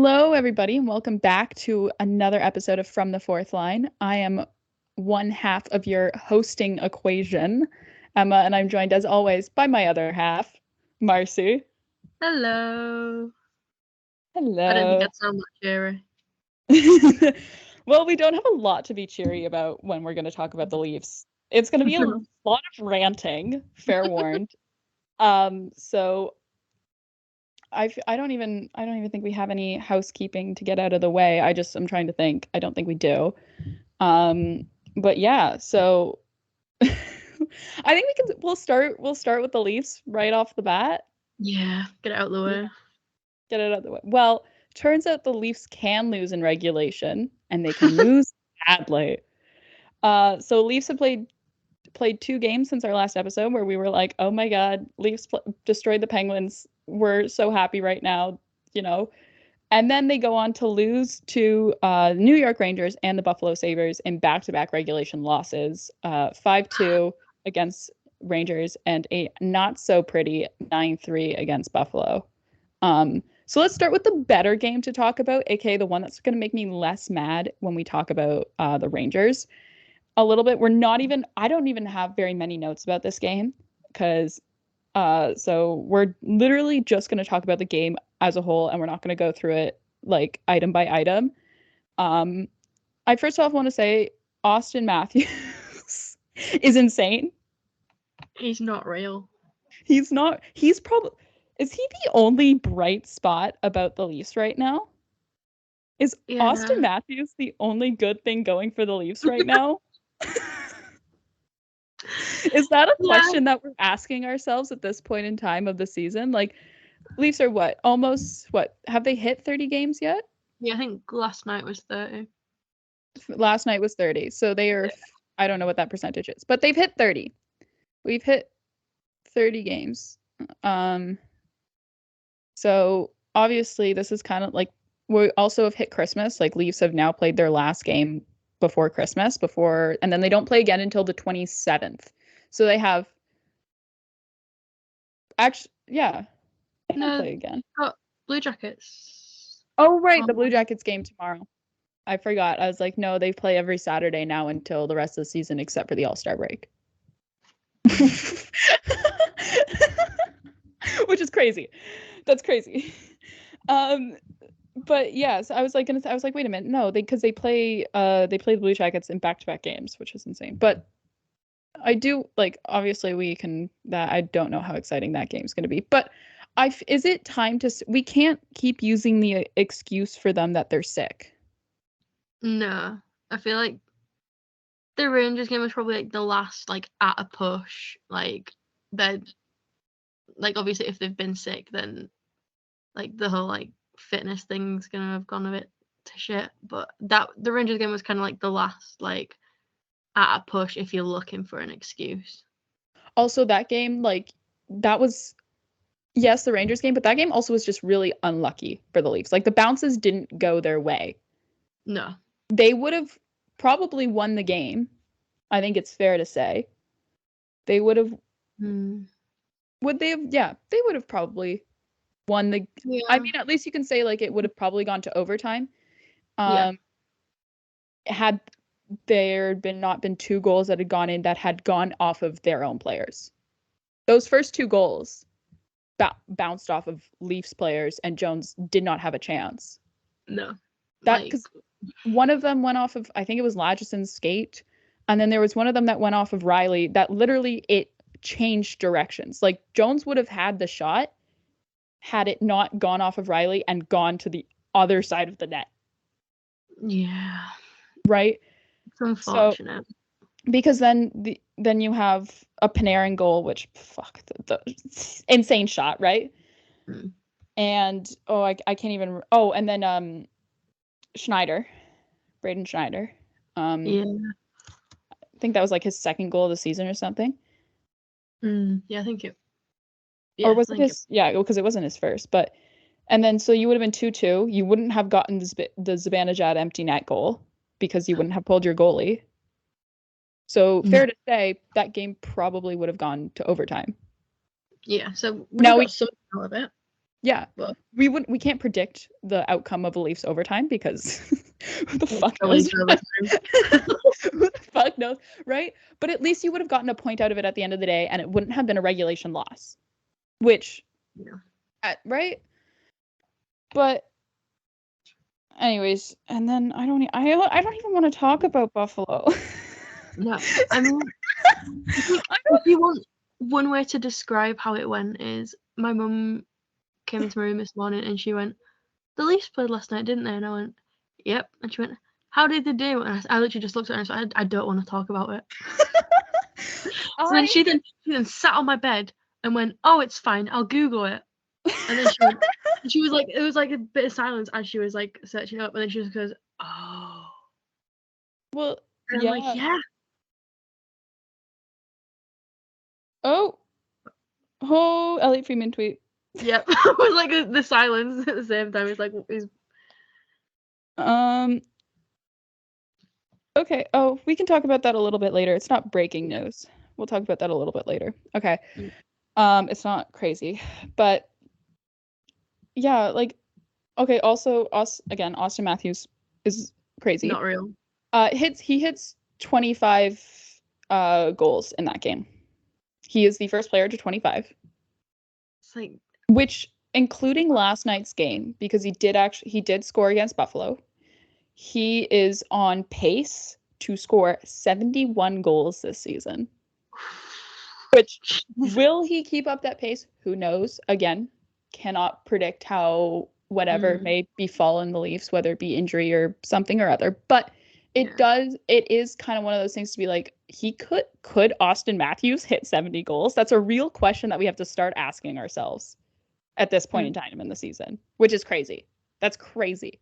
Hello, everybody, and welcome back to another episode of From the Fourth Line. I am one half of your hosting equation, Emma, and I'm joined, as always, by my other half, Marcie. Hello. I don't think Hello. that's so much cheery. Well, we don't have a lot to be cheery about when we're going to talk about the Leafs. It's going to be a lot of ranting, fair warned. So I don't even think we have any housekeeping to get out of the way. I'm trying to think. I don't think we do. But yeah, so I think we'll start with the Leafs right off the bat. Yeah, get it out of the way. Get it out of the way. Well, turns out the Leafs can lose in regulation and they can lose badly. So Leafs have played 2 games since our last episode where we were like, oh my God, Leafs destroyed the Penguins. We're so happy right now, you know. And then they go on to lose to New York Rangers and the Buffalo Sabres in back-to-back regulation losses, 5-2 against Rangers and a not-so-pretty 9-3 against Buffalo. So let's start with the better game to talk about, aka the one that's going to make me less mad when we talk about the Rangers. A little bit. I don't even have very many notes about this game because so we're literally just going to talk about the game as a whole and we're not going to go through it like item by item. I first off want to say Austin Matthews is insane. He's not real. He's probably, is he the only bright spot about the Leafs right now? Is Austin Matthews the only good thing going for the Leafs right now? Is that a question that we're asking ourselves at this point in time of the season? Like, Leafs are have they hit 30 games yet? Yeah, I think last night was 30. Last night was 30. So they are, I don't know what that percentage is, but they've hit 30. We've hit 30 games. So obviously this is kind of like, we also have hit Christmas. Like, Leafs have now played their last game before Christmas, and then they don't play again until the 27th. So they have actually, yeah, they don't play again. Blue Jackets. Oh, right, the Blue Jackets game tomorrow. I forgot. I was like, no, they play every Saturday now until the rest of the season, except for the All-Star break. Which is crazy. That's crazy. But yes, I was like, wait a minute, no, because they play the Blue Jackets in back-to-back games, which is insane. But I do like, obviously I don't know how exciting that game's going to be, but is it time we can't keep using the excuse for them that they're sick. No, I feel like the Rangers game was probably like the last like at a push. Like they're like, obviously if they've been sick, then like the whole like fitness thing's gonna have gone a bit to shit. But the Rangers game was kind of like the last like at a push if you're looking for an excuse. Also, that game, like, that was, yes, the Rangers game, but that game also was just really unlucky for the Leafs. Like, the bounces didn't go their way. No. They would have probably won the game. I think it's fair to say. They would have. Would they have? Yeah, they would have probably won the. Yeah. I mean, at least you can say like it would have probably gone to overtime. Had there not been 2 goals that had gone in that had gone off of their own players. Those first 2 goals bounced off of Leafs players, and Jones did not have a chance. No. That because one of them went off of, I think it was Lageson's skate, and then there was one of them that went off of Riley that literally it changed directions. Like, Jones would have had the shot had it not gone off of Riley and gone to the other side of the net. Yeah. Right? It's unfortunate. So, because then you have a Panarin goal, which the insane shot, right? And I can't even. Oh, and then Braden Schneider. Yeah. I think that was like his second goal of the season or something. Yeah, I think it. Yeah, or was it his? Yeah, because it wasn't his first. But and then so you would have been 2-2. You wouldn't have gotten the Zibanejad empty net goal because you wouldn't have pulled your goalie. So fair to say that game probably would have gone to overtime. Yeah. So now we some of it. Yeah. But We can't predict the outcome of a Leafs overtime because who the fuck the knows? Leafs are listening. Who the fuck knows, right? But at least you would have gotten a point out of it at the end of the day, and it wouldn't have been a regulation loss, which, right? But anyways, and then I don't even want to talk about Buffalo. No, I mean, if you want one way to describe how it went is my mum came into my room this morning and she went, "The Leafs played last night, didn't they?" And I went, "Yep." And she went, "How did they do?" And I literally just looked at her and said, "I don't want to talk about it." So then she sat on my bed and went, "Oh, it's fine. I'll Google it." And then she was like, it was like a bit of silence as she was like searching up, and then she just goes, "Oh." Well, And yeah. I'm like, "Yeah." Oh, Elliot Freeman tweet. Yep. It was like the silence at the same time. It's like, Okay. Oh, we can talk about that a little bit later. It's not breaking news. We'll talk about that a little bit later. Okay. It's not crazy, but yeah, like, okay. Also, Austin Matthews is crazy. not real. He hits 25 goals in that game. He is the first player to 25. It's like, which including last night's game, because he did score against Buffalo. He is on pace to score 71 goals this season. Which, will he keep up that pace? Who knows? Again, cannot predict how whatever may befall in the Leafs, whether it be injury or something or other. But it is kind of one of those things to be like, could Austin Matthews hit 70 goals? That's a real question that we have to start asking ourselves at this point in time in the season, which is crazy. That's crazy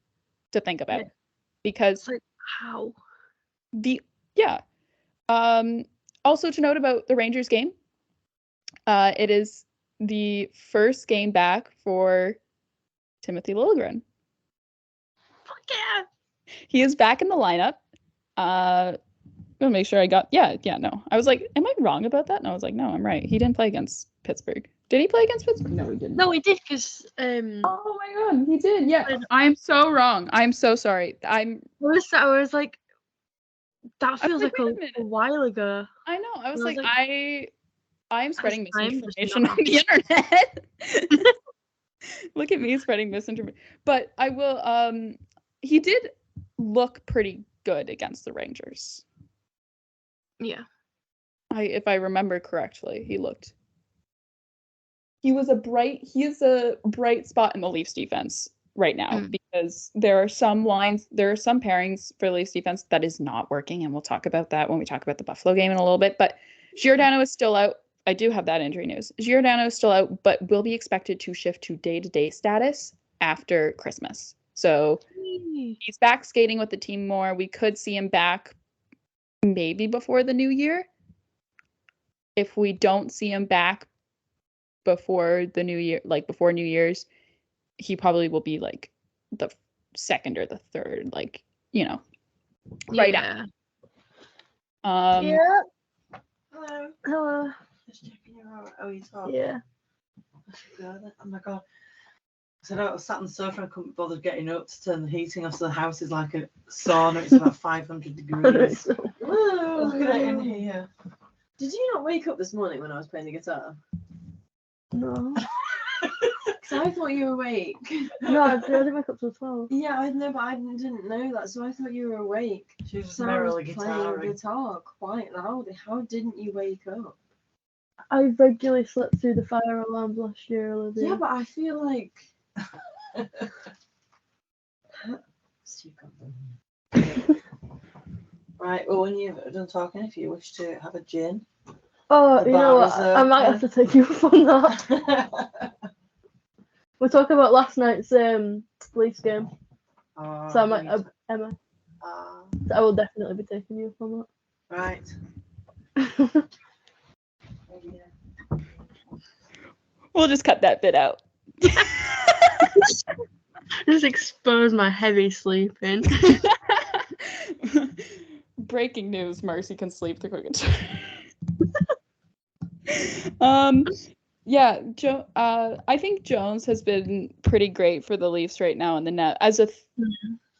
to think about. Because it's like, how? Also to note about the Rangers game, it is the first game back for Timothy Liljegren. Fuck yeah. He is back in the lineup. I'm gonna make sure no. I was like, am I wrong about that? And I was like, no, I'm right. He didn't play against Pittsburgh. Did he play against Pittsburgh? No, he didn't. No, he did, because oh my god, he did. Yeah, I'm so wrong. I'm so sorry. I was like, that feels like a while ago. I know. I was like, I'm spreading misinformation on on the internet. Look at me spreading misinformation. But I will. He did look pretty good against the Rangers. Yeah. If I remember correctly, he is a bright spot in the Leafs defense right now, because there are some pairings for the Leafs defense that is not working, and we'll talk about that when we talk about the Buffalo game in a little bit. But Giordano is still out. I do have that injury news. Giordano is still out, but will be expected to shift to day-to-day status after Christmas. So he's back skating with the team more. We could see him back maybe before the new year. If we don't see him back before the new year, like before New Year's, he probably will be like the second or the third, like, right after. Yeah. Hello. Just checking you out. Oh, you talk. Yeah. Oh my god. I said I was sat on the sofa and couldn't bother getting up to turn the heating off, so the house is like a sauna. It's about 500 degrees. Look at it in here. Did you not wake up this morning when I was playing the guitar? No. Because I thought you were awake. No, I didn't wake up till 12. Yeah, I know, but I didn't know that, so I thought you were awake. She was So I merrily was playing guitar quite loudly. How didn't you wake up? I regularly slept through the fire alarms last year, Olivia. Yeah, but I feel like... Right, well, when you've done talking, if you wish to have a gin. Oh, you know what? I might have to take you up on that. We're talking about last night's Leafs game. So I might, Emma. So I will definitely be taking you up on that. Right. We'll just cut that bit out. Just expose my heavy sleeping. Breaking news: Marcie can sleep through quick. Yeah, I think Jones has been pretty great for the Leafs right now in the net as a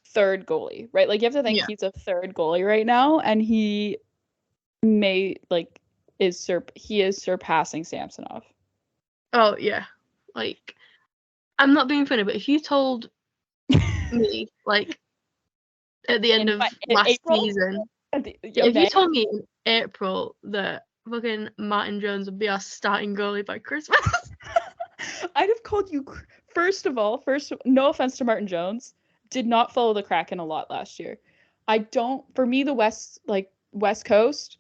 third goalie, right? Like you have to think Yeah. he's a third goalie right now, and he may like he is surpassing Samsonov. Oh yeah, like I'm not being funny, but if you told me like at the end of last April? season, Yeah, if you May? told me in April that fucking Martin Jones would be our starting goalie by Christmas, I'd have called you. First of all, no offense to Martin Jones, did not follow the Kraken a lot last year. For me, the West Coast,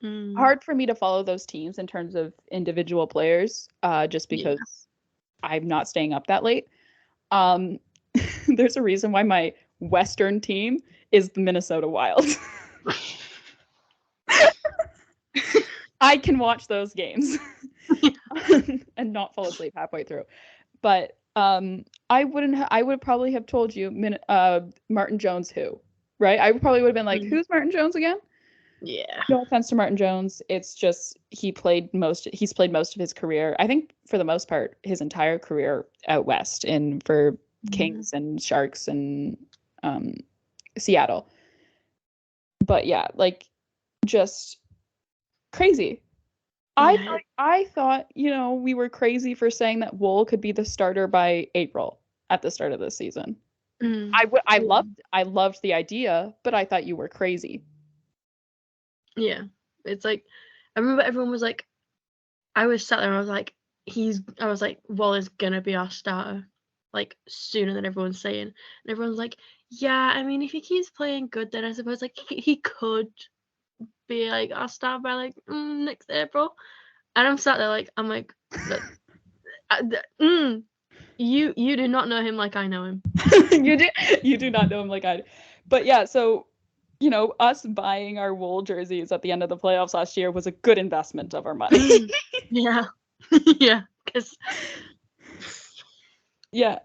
hard for me to follow those teams in terms of individual players, just because I'm not staying up that late. There's a reason why my Western team is the Minnesota Wild. I can watch those games and not fall asleep halfway through. But I would probably have told you Martin Jones who, right? I probably would have been like, who's Martin Jones again? Yeah. No offense to Martin Jones. It's just he's played most of his career. I think for the most part, his entire career out west and for Kings and Sharks and Seattle. But yeah, like just crazy. Yeah. I thought, we were crazy for saying that Wool could be the starter by April at the start of the season. I loved the idea, but I thought you were crazy. Yeah. It's like I remember everyone was like, I was sat there and I was like, Wall is gonna be our starter, like sooner than everyone's saying. And everyone's like, yeah, I mean, if he keeps playing good, then I suppose like he could be like our star by like next April. And I'm sat there like you do not know him like I know him. You do not know him like I do. But yeah, so us buying our Wool jerseys at the end of the playoffs last year was a good investment of our money. Yeah. Yeah, because yeah.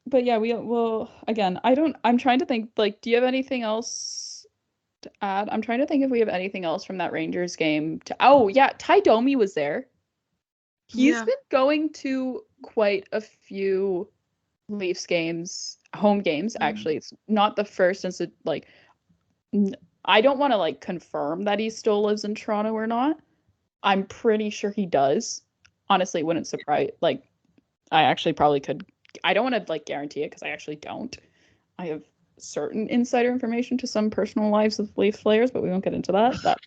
But yeah, will again. I'm trying to think. Like, do you have anything else to add? I'm trying to think if we have anything else from that Rangers game. Oh yeah, Ty Domi was there. He's been going to quite a few Leafs games, home games. Actually, it's not the first since I don't want to like confirm that he still lives in Toronto or not. I'm pretty sure he does. Honestly, wouldn't surprise. Like, I actually probably could. I don't want to like guarantee it because I actually don't. I have certain insider information to some personal lives of Leafs players, but we won't get into that.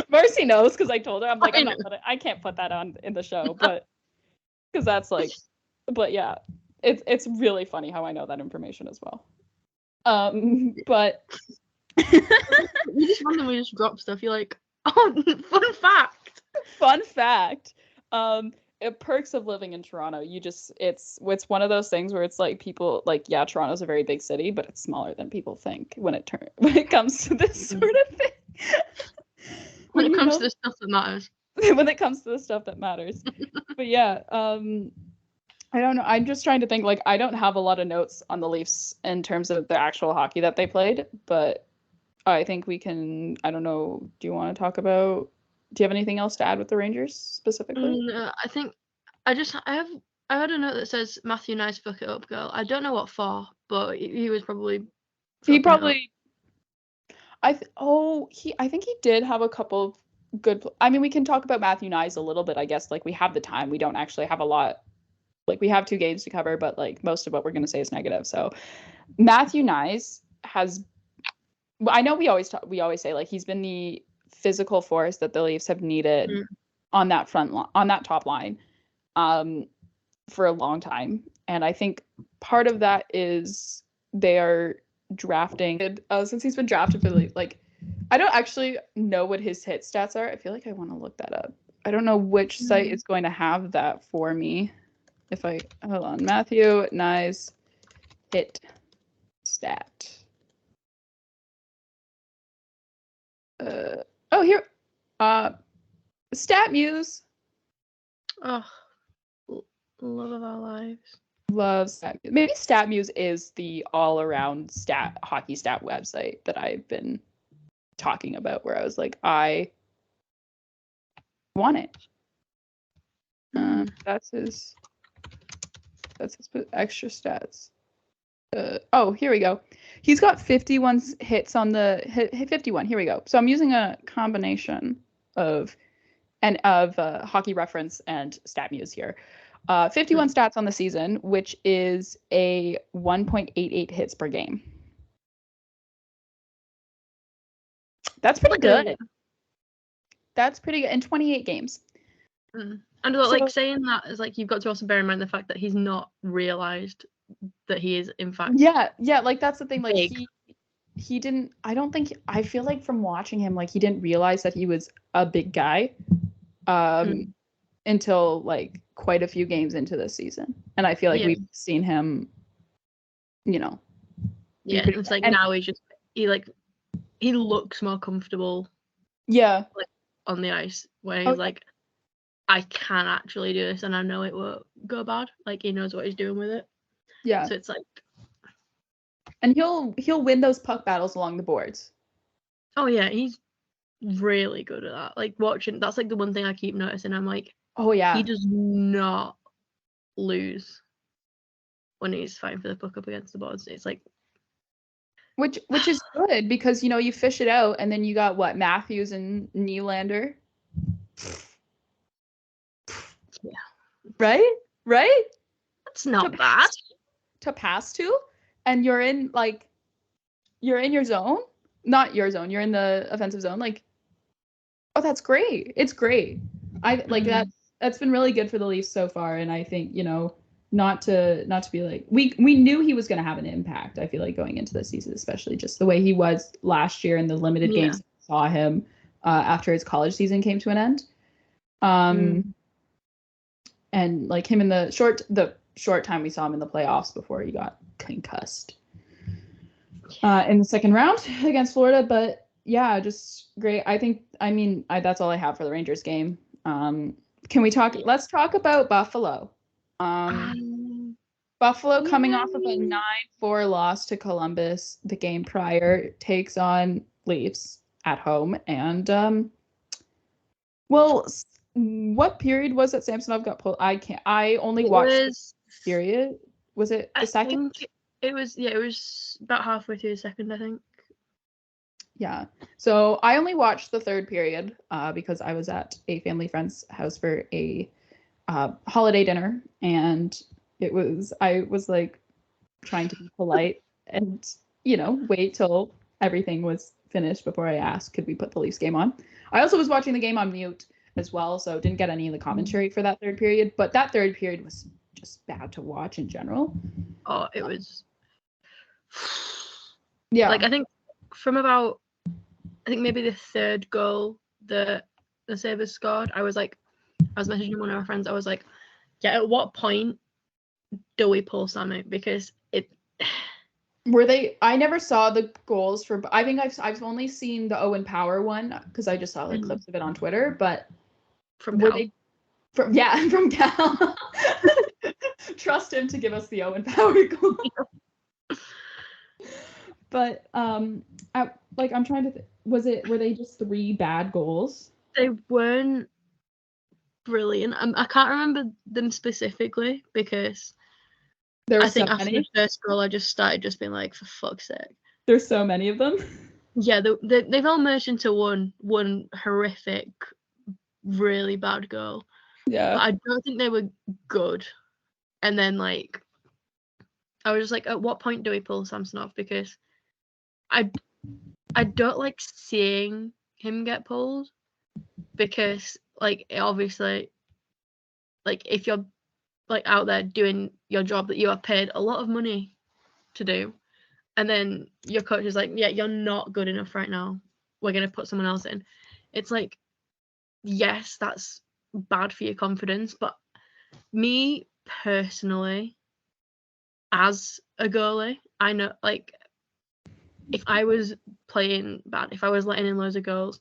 Marcie knows because I told her. I'm like, I can't put that on in the show, but because that's like, but yeah, it's really funny how I know that information as well. But you just randomly just drop stuff. You're like, oh, fun fact. Fun fact. Perks of living in Toronto. It's one of those things where it's like people like, yeah, Toronto's a very big city, but it's smaller than people think when it comes to this sort of thing. When it comes to the stuff that matters. When it comes to the stuff that matters. But yeah, I don't know. I'm just trying to think. Like, I don't have a lot of notes on the Leafs in terms of the actual hockey that they played, but I think we can. I don't know. Do you want to talk about? Do you have anything else to add with the Rangers specifically? I think I had a note that says Matthew Nice fuck it up girl. I don't know what for, but he was probably. He probably. I think he did have a couple good. I mean, we can talk about Matthew Nyes a little bit. I guess like we have the time. We don't actually have a lot. Like we have 2 games to cover, but like most of what we're going to say is negative. So Matthew Nyes has. I know we always say like he's been the physical force that the Leafs have needed on that on that top line, for a long time, and I think part of that is they are drafting since he's been drafted for the Leafs. Like, I don't actually know what his hit stats are. I feel like I want to look that up. I don't know which site is going to have that for me. If I hold on, Matthew Nyes hit stat. Here. StatMuse. Oh, love of our lives. Love StatMuse. Maybe StatMuse is the all-around hockey stat website that I've been talking about, where I was like, won it. That's his extra stats. Oh, here we go. He's got 51 hits on the 51. Here we go. So I'm using a combination of Hockey Reference and StatMuse here. 51 stats on the season, which is a 1.88 hits per game. That's pretty good. That's pretty good in 28 games. And like saying that is like you've got to also bear in mind the fact that he's not realized that he is in fact. Yeah, like that's the thing. Like big. he didn't. I feel like from watching him, like he didn't realize that he was a big guy, until like quite a few games into this season. And I feel like we've seen him, Yeah, it's like now he looks more comfortable. Yeah. Like on the ice where he's like, I can actually do this and I know it won't go bad. Like he knows what he's doing with it. Yeah. So it's like, and he'll win those puck battles along the boards. Oh yeah, he's really good at that. Like watching, that's like the one thing I keep noticing. I'm like, oh yeah, he does not lose when he's fighting for the puck up against the boards. It's like, which is good because you fish it out and then you got what, Matthews and Nylander. Yeah. Right? That's not bad. To pass to, and you're in your zone. Not your zone, you're in the offensive zone. Like, oh, that's great. It's great. I like that's been really good for the Leafs so far, and I think, not to be like, we knew he was going to have an impact, I feel like, going into the season, especially just the way he was last year in the limited games we saw him after his college season came to an end. And like him in the short time we saw him in the playoffs before he got concussed in the second round against Florida. But yeah, just great. That's all I have for the Rangers game. Let's talk about Buffalo. Buffalo coming off of a 9-4 loss to Columbus the game prior takes on Leafs at home. And what period was it Samsonov got pulled? I only watched the period. Was it the second? It was about halfway through the second, I think. Yeah. So I only watched the third period because I was at a family friend's house for a holiday dinner, and I was like trying to be polite and wait till everything was finished before I asked, could we put the Leafs game on? I also was watching the game on mute as well, so didn't get any of the commentary for that third period. But that third period was just bad to watch in general. Oh, it was. Yeah. Like I think maybe the third goal the Sabres scored, I was messaging one of our friends. I was like, yeah, at what point do we pull Sammy? Because I never saw the goals for. I think I've only seen the Owen Power one because I just saw clips of it on Twitter. But from Cal. From Cal. Trust him to give us the Owen Power goal. But I'm trying to think. Were they just 3 bad goals? They weren't brilliant. I can't remember them specifically because I think after the first goal I just started just being like, for fuck's sake. There's so many of them. Yeah, they've all merged into one horrific, really bad goal. Yeah. But I don't think they were good. And then I was just like, at what point do we pull Samsonov? Because I don't like seeing him get pulled, because obviously if you're out there doing your job that you are paid a lot of money to do, and then your coach is like, yeah, you're not good enough right now, we're going to put someone else in. It's like, yes, that's bad for your confidence, but me personally, as a goalie, I know, if I was playing bad, if I was letting in loads of goals,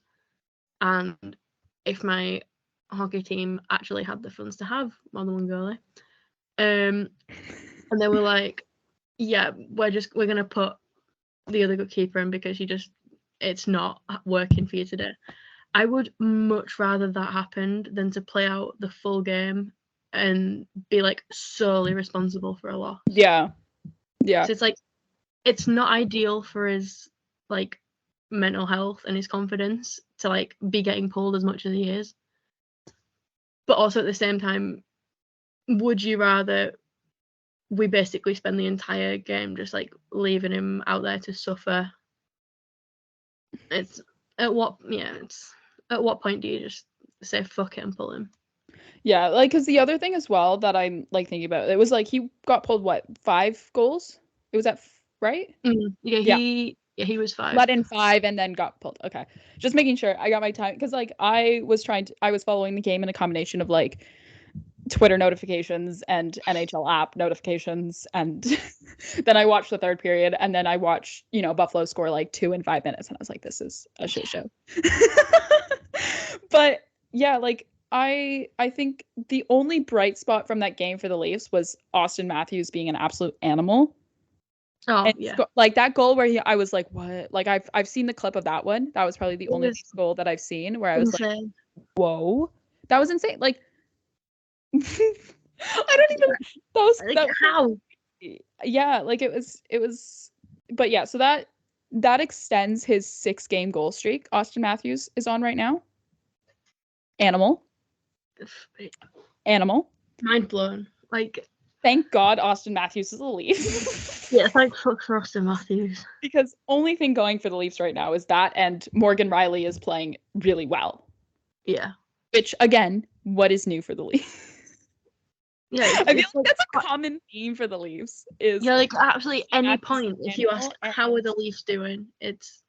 and if my hockey team actually had the funds to have more than one goalie, and they were like, yeah, we're going to put the other goalkeeper in because it's not working for you today, I would much rather that happened than to play out the full game and be like solely responsible for a loss. Yeah. Yeah. So it's like, it's not ideal for his like mental health and his confidence to like be getting pulled as much as he is. But also at the same time, would you rather we basically spend the entire game just like leaving him out there to suffer? It's at what point do you just say fuck it and pull him? Yeah, like, because the other thing as well that I'm like thinking about, it was like he got pulled, what, 5 goals? It was right? Yeah. He was 5. Let in 5 and then got pulled. Okay. Just making sure I got my time, because like I was following the game in a combination of like Twitter notifications and NHL app notifications, and then I watched the third period, and then I watched, Buffalo score like 2 in 5 minutes, and I was like, this is a shit show. But yeah, like I think the only bright spot from that game for the Leafs was Austin Matthews being an absolute animal. Oh, And yeah. like that goal where I was like, what? Like I've seen the clip of that one. That was probably the only Leafs goal that I've seen where I was like, whoa, that was insane. Like I don't even. That was how? Yeah, like it was. But yeah, so that extends his 6-game goal streak Austin Matthews is on right now. Animal. Mind blown. Like, thank God Austin Matthews is a Leaf. Yeah, thank fuck for Austin Matthews. Because only thing going for the Leafs right now is that, and Morgan Riley is playing really well. Yeah. Which, again, what is new for the Leafs? Yeah, I feel like that's a common theme for the Leafs. Is like absolutely any point if you ask how are the Leafs doing, it's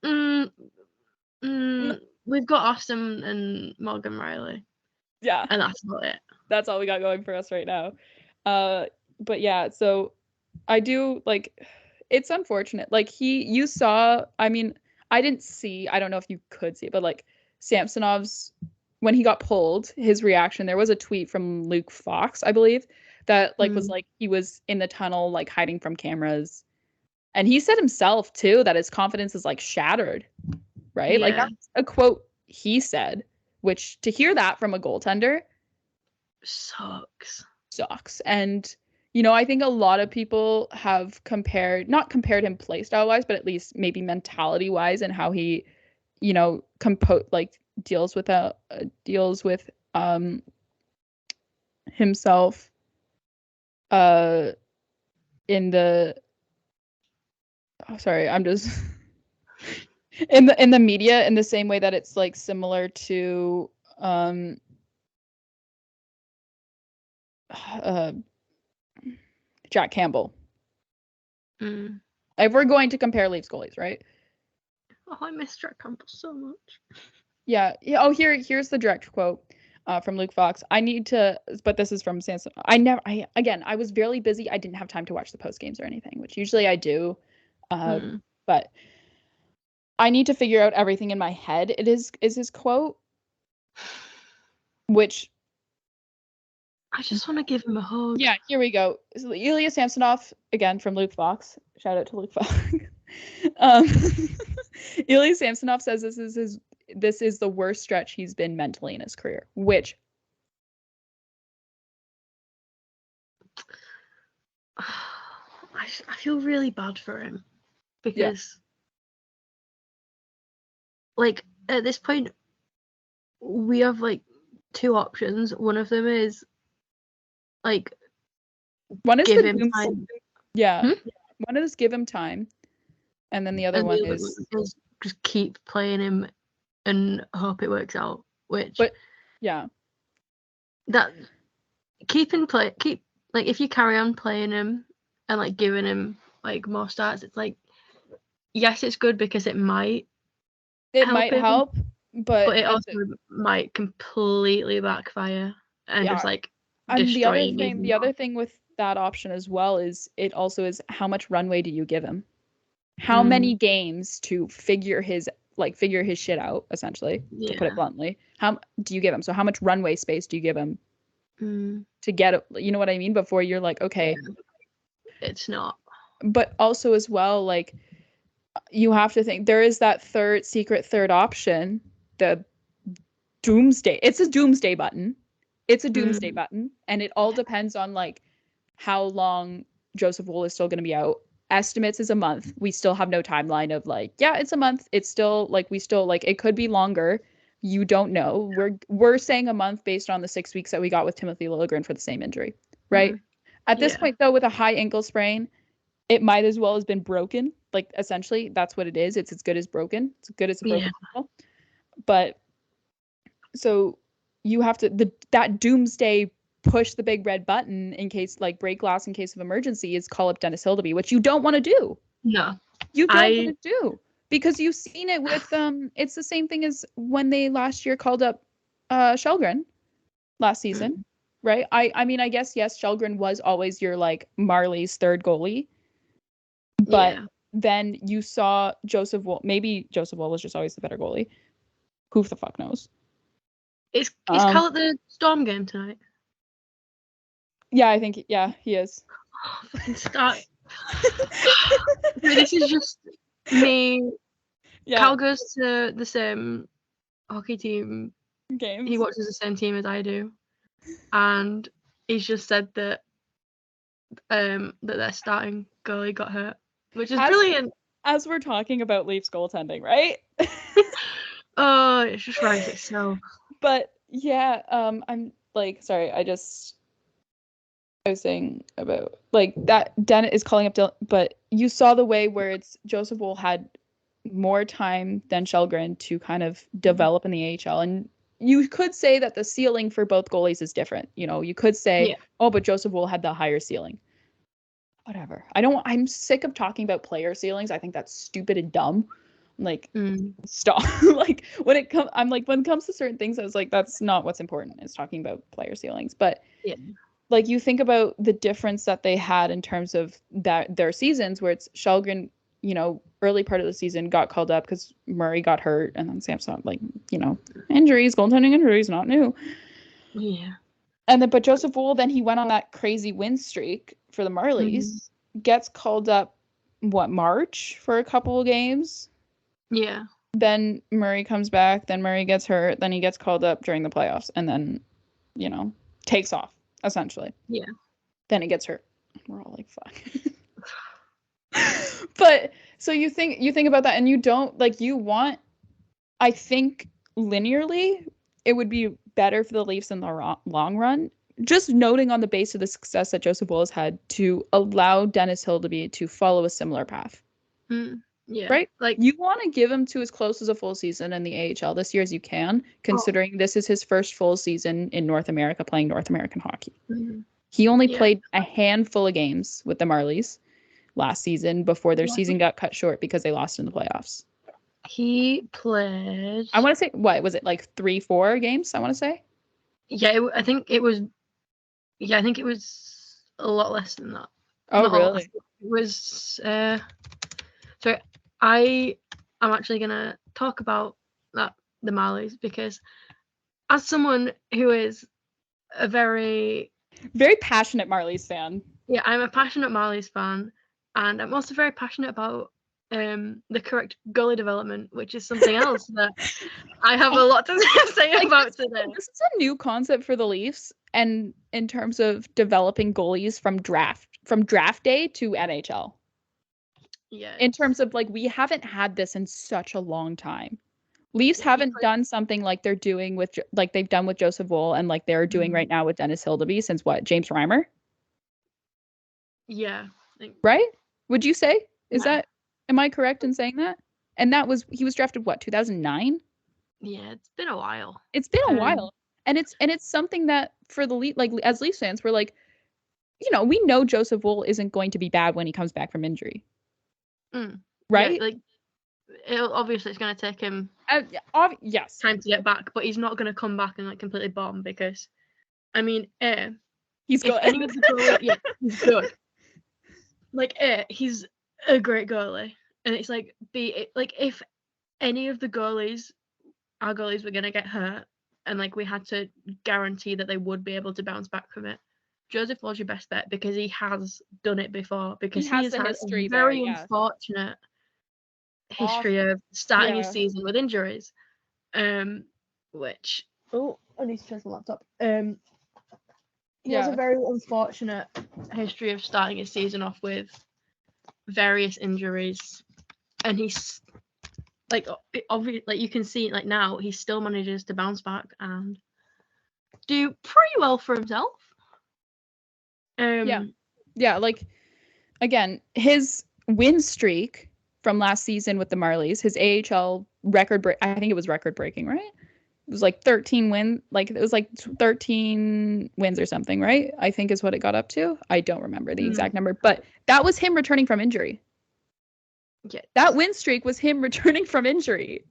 we've got Austin and Morgan Riley. Yeah. And that's about it. That's all we got going for us right now. But yeah, so I do like, it's unfortunate. Like you saw, I mean, I don't know if you could see it, but like Samsonov's, when he got pulled, his reaction, there was a tweet from Luke Fox, I believe, that like was like he was in the tunnel, like hiding from cameras. And he said himself too that his confidence is like shattered, right? Yeah. Like that's a quote he said, which to hear that from a goaltender sucks. And I think a lot of people have not compared him play style wise, but at least maybe mentality wise, and how he, deals with himself in the sorry, I'm just in the media, in the same way that it's like similar to Jack Campbell. If we're going to compare Leafs goalies, right? Oh, I miss Jack Campbell so much. Yeah. Oh, here's the direct quote from Luke Fox. But this is from Samson. I was very busy. I didn't have time to watch the post games or anything, which usually I do. But I need to figure out everything in my head. Is his quote, which I just want to give him a hug. Yeah, here we go. So Ilya Samsonov, again from Luke Fox. Shout out to Luke Fox. Ilya Samsonov says this is the worst stretch he's been mentally in his career, which I feel really bad for him because like at this point we have like 2 options. One of them is like one is give him time. Yeah. One is give him time, and then the other one is just keep playing him and hope it works out. That keep like if you carry on playing him and like giving him like more starts, it's like yes, it's good because it might help, but it also might completely backfire and just like destroy him. The other thing with that option as well is it also is how much runway do you give him? How many games to figure his shit out, essentially, to put it bluntly. How do you give him? So how much runway space do you give him to get it? You know what I mean? Before you're like, okay. It's not. But also as well, like, you have to think there is that secret third option, the doomsday. It's a doomsday button. It's a doomsday button, and it all depends on like how long Joseph Wool is still going to be out. Estimates is a month. We still have no timeline of like, yeah, it's a month. It's still like it could be longer. You don't know. We're saying a month based on the 6 weeks that we got with Timothy Liljegren for the same injury, right? At this point, though, with a high ankle sprain, it might as well have been broken. Like, essentially, that's what it is. It's as good as broken. It's as good as a broken ankle. But so you have to that doomsday push the big red button in case like break glass in case of emergency is call up Dennis Hildeby, which you don't want to do. No, you don't want to do because you've seen it with it's the same thing as when they last year called up Shelgren last season, right? I mean, I guess yes, Shelgren was always your like Marley's third goalie, but then you saw Joseph Wool. Maybe Joseph Wool was just always the better goalie. Who the fuck knows? Is Cal at the Storm game tonight? Yeah, I think he is. Oh, fucking start. This is just me. Yeah. Cal goes to the same hockey team games. He watches the same team as I do, and he's just said that that their starting goalie got hurt, which is brilliant. As we're talking about Leafs goaltending, right? Oh, it's just right itself. But yeah, I'm like, sorry, I was saying about like that Dennett is calling up Dylan, but you saw the way where it's Joseph Wool had more time than Shelgren to kind of develop in the AHL, and you could say that the ceiling for both goalies is different. You know, you could say, oh, but Joseph Wool had the higher ceiling. Whatever. I'm sick of talking about player ceilings. I think that's stupid and dumb. Like, stop. Like when it comes to certain things, I was like, that's not what's important. Is talking about player ceilings. But like you think about the difference that they had in terms of their seasons, where it's Shelgren, you know, early part of the season got called up because Murray got hurt, and then Samson, like, you know, goaltending injuries, not new. Yeah. And then, but Joseph Wool, then he went on that crazy win streak for the Marlies, gets called up, March for a couple of games? Yeah. Then Murray comes back, then Murray gets hurt, then he gets called up during the playoffs, and then, you know, takes off, essentially. Yeah. Then he gets hurt. We're all like, fuck. But, so you think about that, and you don't, like, I think, linearly, it would be better for the Leafs in the long run, just noting on the base of the success that Joseph Wool has had, to allow Dennis Hildeby to follow a similar path. Yeah. Right? Like, you want to give him to as close as a full season in the AHL this year as you can, considering this is his first full season in North America playing North American hockey. He only played a handful of games with the Marlies last season before their season got cut short because they lost in the playoffs. He played, I want to say, what was it, like 3-4 games, I want to say? Yeah, I think it was a lot less than that. Oh, really? It was, so I'm actually going to talk about the Marlies, because as someone who is a very passionate Marlies fan. Yeah, I'm a passionate Marlies fan, and I'm also very passionate about the correct goalie development, which is something else that I have a lot to say about today. This is a new concept for the Leafs, and in terms of developing goalies from draft day to NHL. Yeah. In terms of, like, we haven't had this in such a long time. Leafs haven't done something like they're doing with, like they've done with Joseph Wool, and like they're doing right now with Dennis Hildeby since James Reimer? Yeah. Right? Would you say? Am I correct in saying that? And he was drafted 2009? Yeah, it's been a while. It's been a while. And it's something that for the Leafs, like as Leafs fans, we're like, you know, we know Joseph Wool isn't going to be bad when he comes back from injury. Right? Yeah, like, obviously it's going to take him yes, time to get back, but he's not going to come back and like completely bomb, because, I mean, he's good. He's good. Like, he's a great goalie, and it's like, if any of our goalies were going to get hurt, and like we had to guarantee that they would be able to bounce back from it, Joseph Wool's your best bet, because he has done it before, because he has had a very unfortunate history of starting his season with injuries, which Oh, I need to change my laptop. He has a very unfortunate history of starting his season off with various injuries, and he's like, obviously, like you can see, like now he still manages to bounce back and do pretty well for himself. Yeah, like again, his win streak from last season with the Marlies, his AHL I think it was record breaking, right? It was like 13 wins, like it was like 13 wins or something, right? I think is what it got up to. I don't remember the exact number, but that was him returning from injury. Yeah. That win streak was him returning from injury.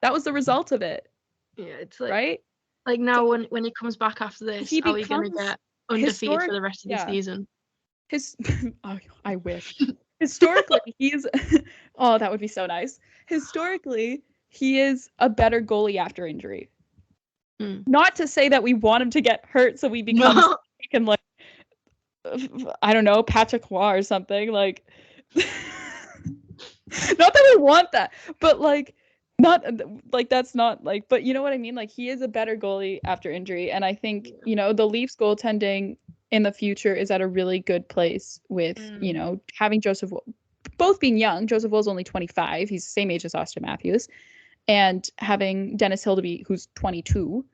That was the result of it. Yeah, it's like, right? Like now when he comes back after this, are we gonna get undefeated for the rest of the season? Oh, I wish. Historically, he's oh, that would be so nice. Historically, he is a better goalie after injury. Not to say that we want him to get hurt so we become like I don't know, Patrick Roy or something. Like not that we want that, but like not like that's not like, but you know what I mean? Like he is a better goalie after injury. And I think, you know, the Leafs goaltending in the future is at a really good place with, you know, having Joseph, both being young. Joseph Woll's only 25. He's the same age as Austin Matthews. And having Dennis Hildeby, who's 22.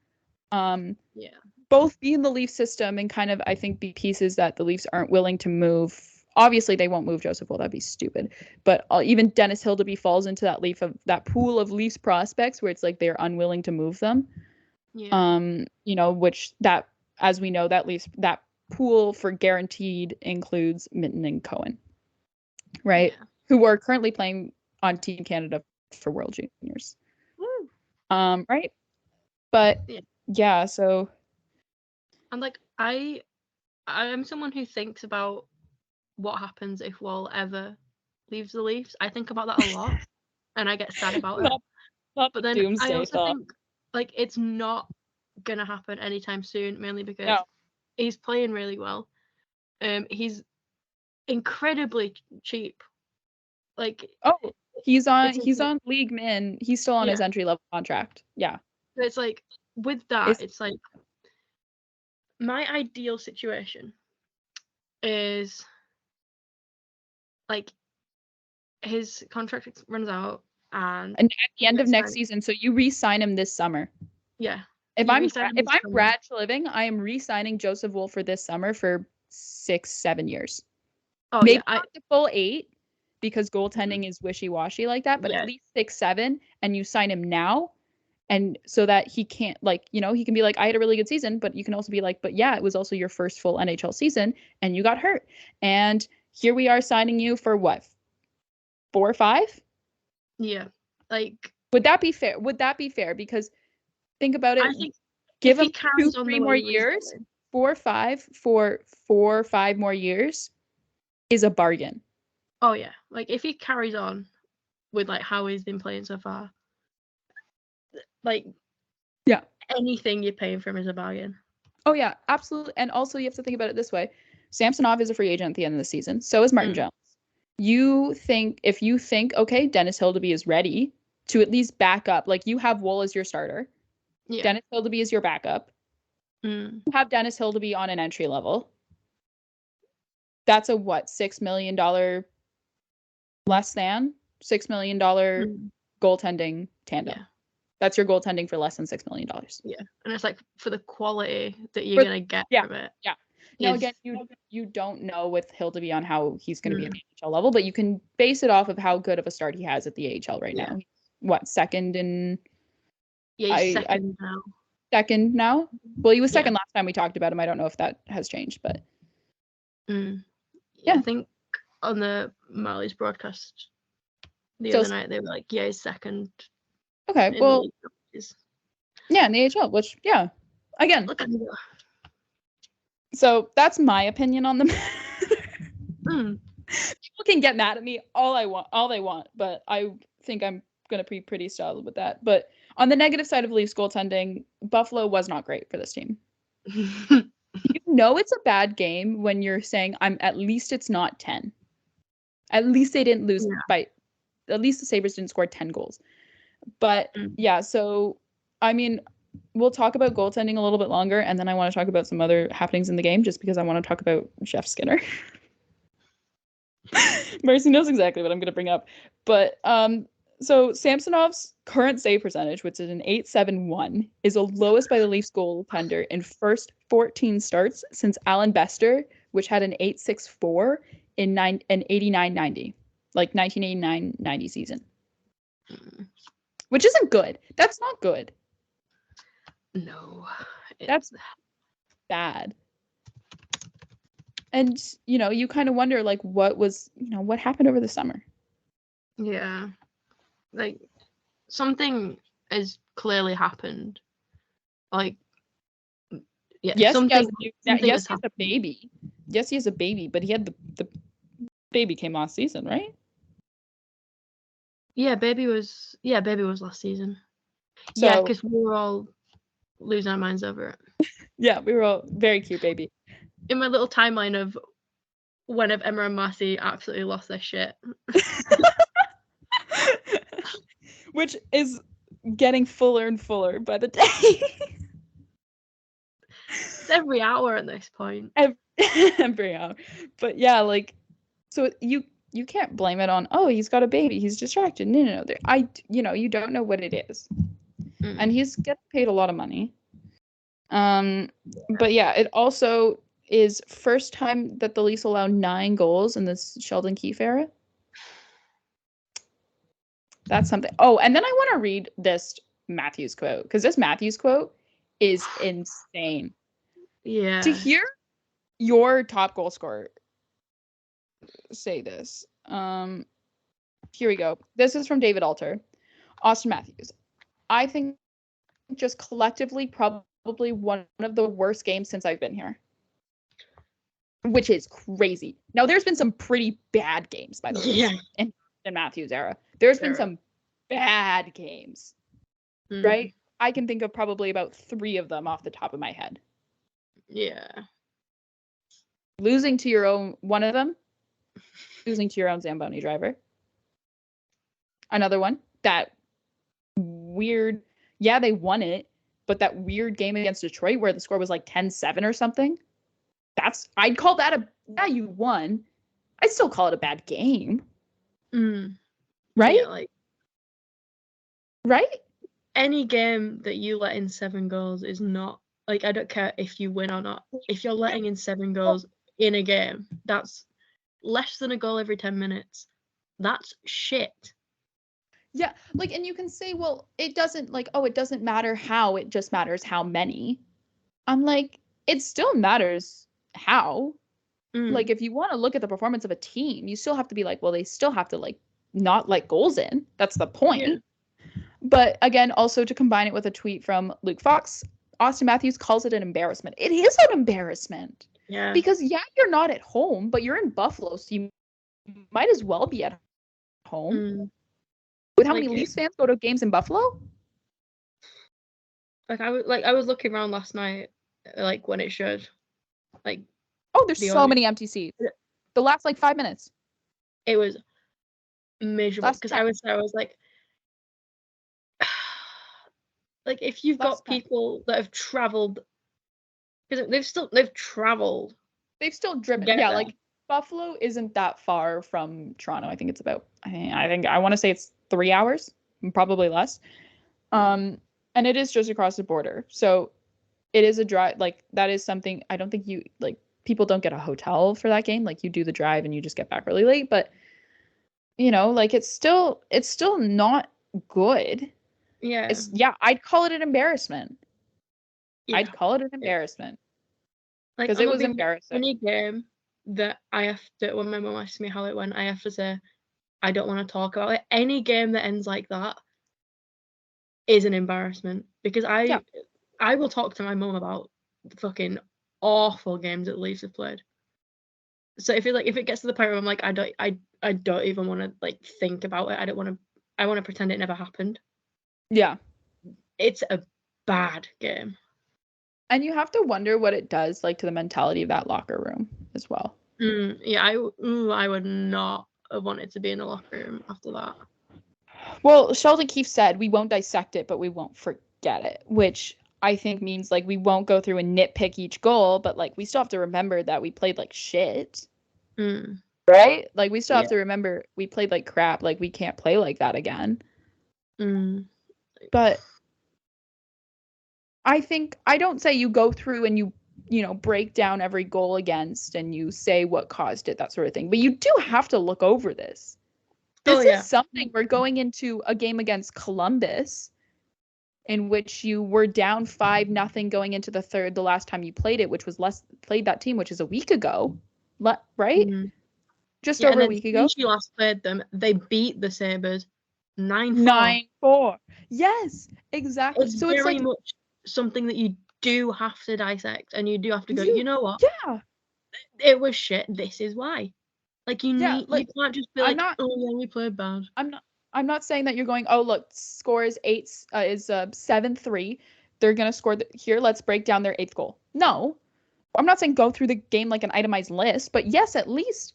Both be in the Leaf system and kind of, I think, be pieces that the Leafs aren't willing to move. Obviously, they won't move Joseph Woll. That'd be stupid. But even Dennis Hildeby falls into that pool of Leafs prospects where it's like they're unwilling to move them. You know, which that, as we know, that pool for guaranteed includes Minton and Cohen, right? Who are currently playing on Team Canada for World Juniors. Right? But yeah, so. And like I'm someone who thinks about what happens if Woll ever leaves the Leafs. I think about that a lot, and I get sad about it. But then I also think like it's not gonna happen anytime soon, mainly because he's playing really well. He's incredibly cheap. Like he's on League Min. He's still on his entry level contract. Yeah. So it's like with that, it's like my ideal situation is like his contract runs out and at the end of next season, so you re-sign him this summer. Yeah. If I'm Brad Living, I am re-signing Joseph Woll for this summer for 6-7 years. Maybe not the full 8 because goaltending is wishy-washy like that, but at least 6-7, and you sign him now. And so that he can't, like, you know, he can be like, I had a really good season, but you can also be like, but yeah, it was also your first full NHL season and you got hurt. And here we are signing you for what? 4 or 5? Yeah. Like, would that be fair? Because think about it. I think give him 2-3 more years, 4 or 5 for 4 or 5 more years is a bargain. Oh yeah. Like if he carries on with like how he's been playing so far, like anything you're paying for him is a bargain. Oh yeah, absolutely. And also you have to think about it this way. Samsonov is a free agent at the end of the season. So is Martin Jones. If you think, okay, Dennis Hildeby is ready to at least back up, like you have Woll as your starter. Yeah. Dennis Hildeby is your backup. You have Dennis Hildeby on an entry level. That's a $6 million less than $6 million goaltending tandem. Yeah. That's your goaltending for less than $6 million. Yeah, and it's like for the quality that you're gonna get from it. Yeah. Now again, you don't know with Hildeby on how he's going to be at the AHL level, but you can base it off of how good of a start he has at the AHL right now. What, second in? Yeah, he's second now. Second now? Well, he was second last time we talked about him. I don't know if that has changed, but I think on the Marlies broadcast the other night they were like, yeah, he's second. Okay, well, yeah, in the AHL, which again. So that's my opinion on the matter. People can get mad at me all they want, but I think I'm gonna be pretty solid with that. But on the negative side of Leafs goaltending, Buffalo was not great for this team. You know it's a bad game when you're saying at least it's not 10. At least they didn't lose at least the Sabres didn't score 10 goals. But so I mean, we'll talk about goaltending a little bit longer, and then I want to talk about some other happenings in the game, just because I want to talk about Jeff Skinner. Marcie knows exactly what I'm going to bring up. But so Samsonov's current save percentage, which is an .871, is the lowest by the Leafs goaltender in first 14 starts since Alan Bester, which had an .864 in 89-90, like 1989-90 season. Which isn't good. That's not good. No. That's bad. And, you kind of wonder, like, what happened over the summer? Yeah. Like, something has clearly happened. Like, yeah, Yes, something he has has a happened. baby. Yes, he has a baby, but he had the baby came last season, right? Yeah, baby was last season. So, yeah, because we were all losing our minds over it. Yeah, we were all very cute baby. In my little timeline of when Emma and Marcie absolutely lost their shit. Which is getting fuller and fuller by the day. It's every hour at this point. Every hour. But yeah, like, so you can't blame it on, oh, he's got a baby, he's distracted. No. You don't know what it is. And he's getting paid a lot of money. But yeah, it also is first time that the Leafs allow 9 goals in this Sheldon Keefe era. That's something. Oh, and then I want to read this Matthews quote, because this Matthews quote is insane. Yeah. To hear your top goal scorer say this. Here we go. This is from David Alter. Austin Matthews. I think just collectively probably one of the worst games since I've been here. Which is crazy. Now, there's been some pretty bad games, by the way, in Matthews' era. There's been some bad games, right? I can think of probably about 3 of them off the top of my head. Yeah. Losing to your own, one of them, losing to your own Zamboni driver. Another one, that weird, yeah, they won it, but that weird game against Detroit where the score was like 10-7 or something. I'd call that yeah, you won. I'd still call it a bad game. Right? Yeah, right? Any game that you let in 7 goals is not, I don't care if you win or not. If you're letting in 7 goals in a game, that's less than a goal every 10 minutes. That's shit. Yeah, and you can say, well, it doesn't, it doesn't matter how, it just matters how many. I'm like, it still matters how. If you want to look at the performance of a team, you still have to be like, well, they still have to, not let goals in. That's the point. Yeah. But again, also to combine it with a tweet from Luke Fox, Austin Matthews calls it an embarrassment. It is an embarrassment. Yeah. Because, you're not at home, but you're in Buffalo, so you might as well be at home. With how many Leafs fans go to games in Buffalo? I was looking around last night, when it showed. There's so many empty seats. The last 5 minutes. It was miserable because I was if you've got people that have traveled, because they've traveled. They've still driven. Yeah, Buffalo isn't that far from Toronto. I think it's about, I want to say it's 3 hours, probably less. And it is just across the border. So it is a drive, that is something, I don't think you, people don't get a hotel for that game. You do the drive and you just get back really late. But, it's still not good. Yeah. I'd call it an embarrassment. Yeah. I'd call it an embarrassment. Because it was embarrassing. Any game that I have to, when my mom asks me how it went, I have to say, I don't want to talk about it. Any game that ends like that is an embarrassment. Because I will talk to my mom about fucking awful games that Leafs have played. So if it gets to the point where I'm like, I don't even want to think about it. I want to pretend it never happened. Yeah. It's a bad game. And you have to wonder what it does to the mentality of that locker room as well. Yeah, I would not have wanted to be in the locker room after that. Well, Sheldon Keefe said, we won't dissect it, but we won't get it, which I think means like we won't go through and nitpick each goal, but like we still have to remember that we played like shit, right? Like we still have to remember we played like crap. Like we can't play like that again. But I don't say you go through and you break down every goal against and you say what caused it, that sort of thing. But you do have to look over this. This is something. We're going into a game against Columbus in which you were down 5-0 going into the third the last time you played it, which was played that team, which is a week ago. Right? Just over a week ago. Since you last played them, they beat the Sabres 9-4. 9-4. Yes, exactly. It's so very it's like much something that you do have to dissect, and you do have to go, you know what? Yeah. It was shit. This is why. Like you Yeah, you can't just be like, oh yeah, we played bad. I'm not saying that you're going, oh look, score is 7-3. They're gonna score here. Let's break down their 8th goal. No, I'm not saying go through the game like an itemized list, but yes, at least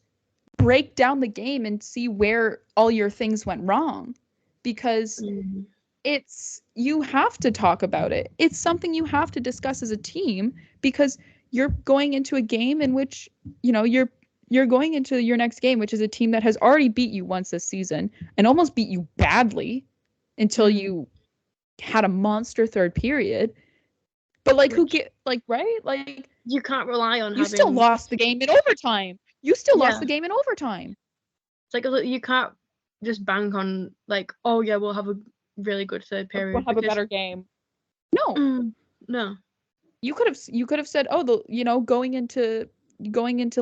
break down the game and see where all your things went wrong, because you have to talk about it. It's something you have to discuss as a team, because you're going into a game in which you're going into your next game, which is a team that has already beat you once this season and almost beat you badly until you had a monster third period. But like, right? Like, you can't rely on you still lost the game in overtime. It's like you can't just bank on like, oh yeah, we'll have a really good third period. We'll have a better game. No. No. You could have said, oh, going into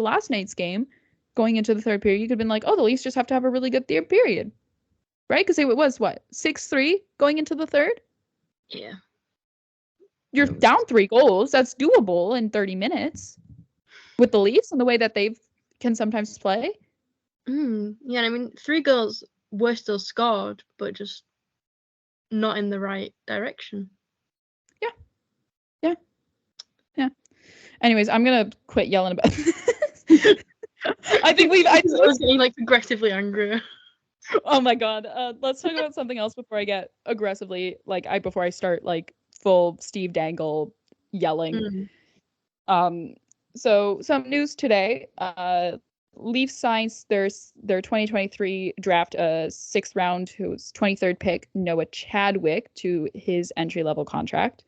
last night's game, going into the third period, you could have been like, oh, the Leafs just have to have a really good third period, right? Because it was what, 6-3 going into the third. Yeah. You're down 3 goals. That's doable in 30 minutes with the Leafs and the way that they can sometimes play. Yeah, I mean, 3 goals were still scored, but just not in the right direction. Yeah. Anyways, I'm gonna quit yelling about this. I think I was getting like aggressively angry. Oh my god. Let's talk about something else before I get aggressively before I start like full Steve Dangle yelling. So some news today. Leafs signs their 2023 draft 6th round, who's 23rd pick, Noah Chadwick, to his entry-level contract.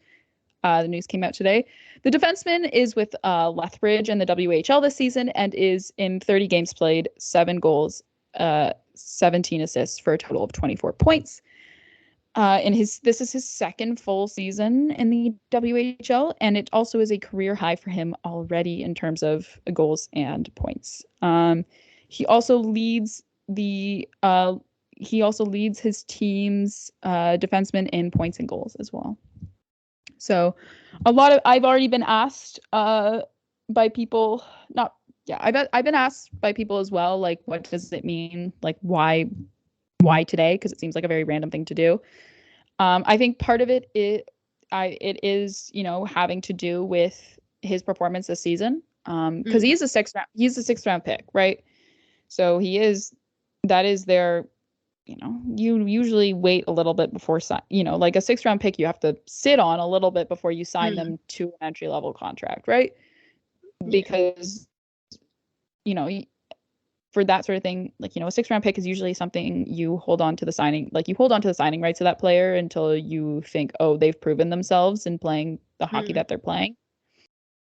The news came out today. The defenseman is with Lethbridge and the WHL this season and is in 30 games played, 7 goals, 17 assists for a total of 24 points. This is his 2nd full season in the WHL, and it also is a career high for him already in terms of goals and points. He also leads his team's defensemen in points and goals as well. So I've already been asked by people, I've been asked by people as well, like, what does it mean? Like, why today? Because it seems like a very random thing to do. I think part of it is having to do with his performance this season. Because he's a 6th round pick, right? So that is their, you usually wait a little bit before like a 6th round pick, you have to sit on a little bit before you sign them to an entry level contract, right? Because for that sort of thing, like, a 6th round pick is usually something you hold on to the signing, like you hold on to the signing rights of that player until you think, oh, they've proven themselves in playing the hockey that they're playing,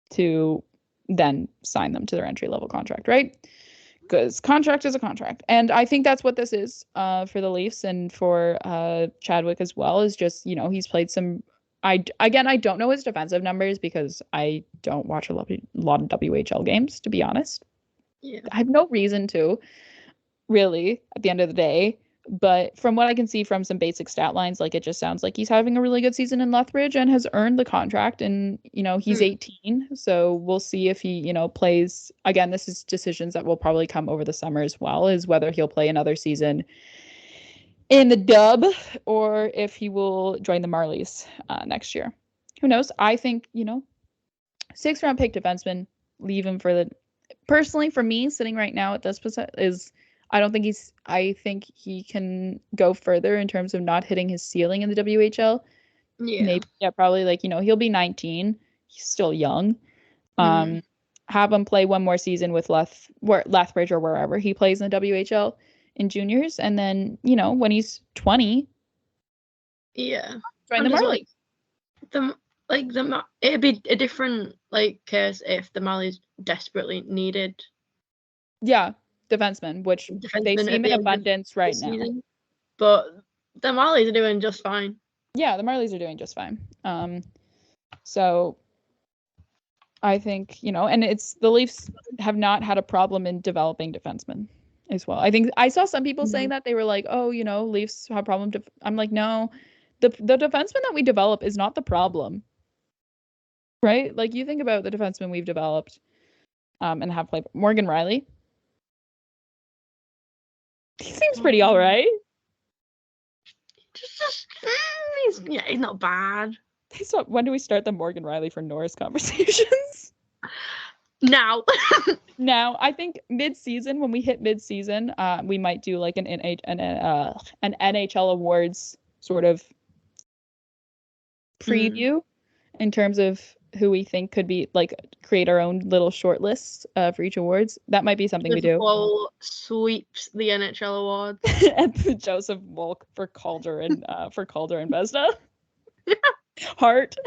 to then sign them to their entry level contract, right? Because contract is a contract. And I think that's what this is for the Leafs and for Chadwick as well, is just, he's played some. I don't know his defensive numbers because I don't watch a lot of WHL games, to be honest. Yeah. I have no reason to, really, at the end of the day. But from what I can see from some basic stat lines, like, it just sounds like he's having a really good season in Lethbridge and has earned the contract. And, he's 18. So we'll see if he, plays. Again, this is decisions that will probably come over the summer as well, is whether he'll play another season in the dub or if he will join the Marlies next year. Who knows? I think, 6th round pick defenseman, leave him for the. Personally, for me, sitting right now at this position I think he can go further in terms of not hitting his ceiling in the WHL, Yeah. maybe probably like, he'll be 19. He's still young. Have him play one more season with Lethbridge or wherever he plays in the WHL in juniors, and then when he's 20, Yeah. join And the as Marlies. It'd be a different case if the Marlies desperately needed defensemen, which they defensemen seem at the in end of abundance the right now. season. But the Marlies are doing just fine. Yeah, the Marlies are doing just fine. So I think, and it's the Leafs have not had a problem in developing defensemen as well. I think I saw some people saying that they were like, oh, Leafs have a problem. I'm like, no, the defenseman that we develop is not the problem, right? Like you think about the defenseman we've developed and have played. Morgan Riley. He seems pretty all right. He's not bad. When do we start the Morgan Riley for Norris conversations? Now. Now, I think mid-season, when we hit mid-season, we might do like an NHL awards sort of preview in terms of who we think could be like create our own little short lists for each awards. That might be something we do. Liverpool sweeps the NHL awards. And the Joseph Volk for Calder and Vezina. Hart.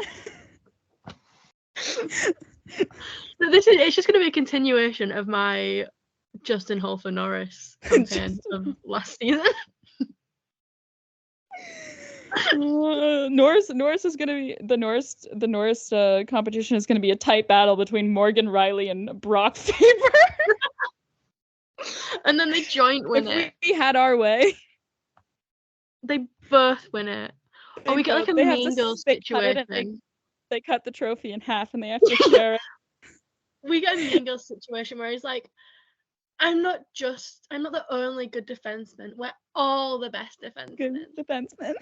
It's just going to be a continuation of my Justin Hall for Norris campaign of last season. Norris is going to be the Norris competition is going to be a tight battle between Morgan Riley and Brock Faber. And then they joint win it. We had our way. They both win it. Or we get like a Mean Girls situation. They cut the trophy in half and they have to share it. We get a Mean Girls situation where he's like, I'm not the only good defenseman. We're all the best defensemen. Good defensemen.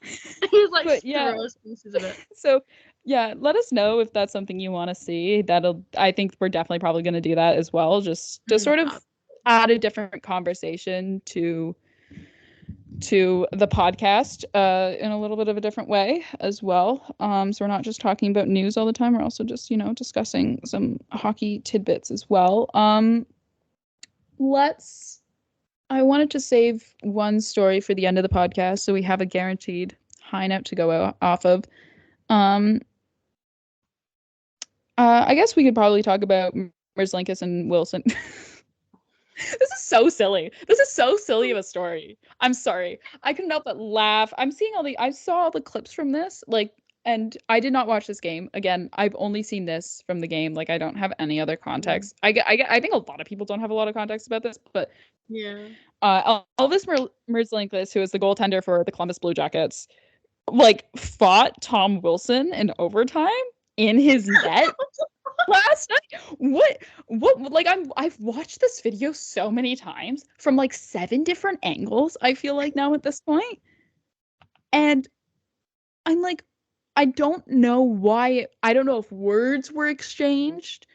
He's like, throws pieces of it. So, let us know if that's something you want to see. I think we're definitely probably going to do that as well, just to sort of add a different conversation to the podcast in a little bit of a different way as well. So we're not just talking about news all the time. We're also just, discussing some hockey tidbits as well. I wanted to save one story for the end of the podcast so we have a guaranteed high note to go off of. I guess we could probably talk about Merzlikins and Wilson. This is so silly. This is so silly of a story. I'm sorry. I couldn't help but laugh. I saw all the clips from this, and I did not watch this game. Again, I've only seen this from the game. I don't have any other context. I think a lot of people don't have a lot of context about this, but yeah. Elvis Merzlikins, who is the goaltender for the Columbus Blue Jackets, fought Tom Wilson in overtime in his net. Last night, I've watched this video so many times from 7 different angles. I feel like now at this point, and I'm I don't know why. I don't know if words were exchanged.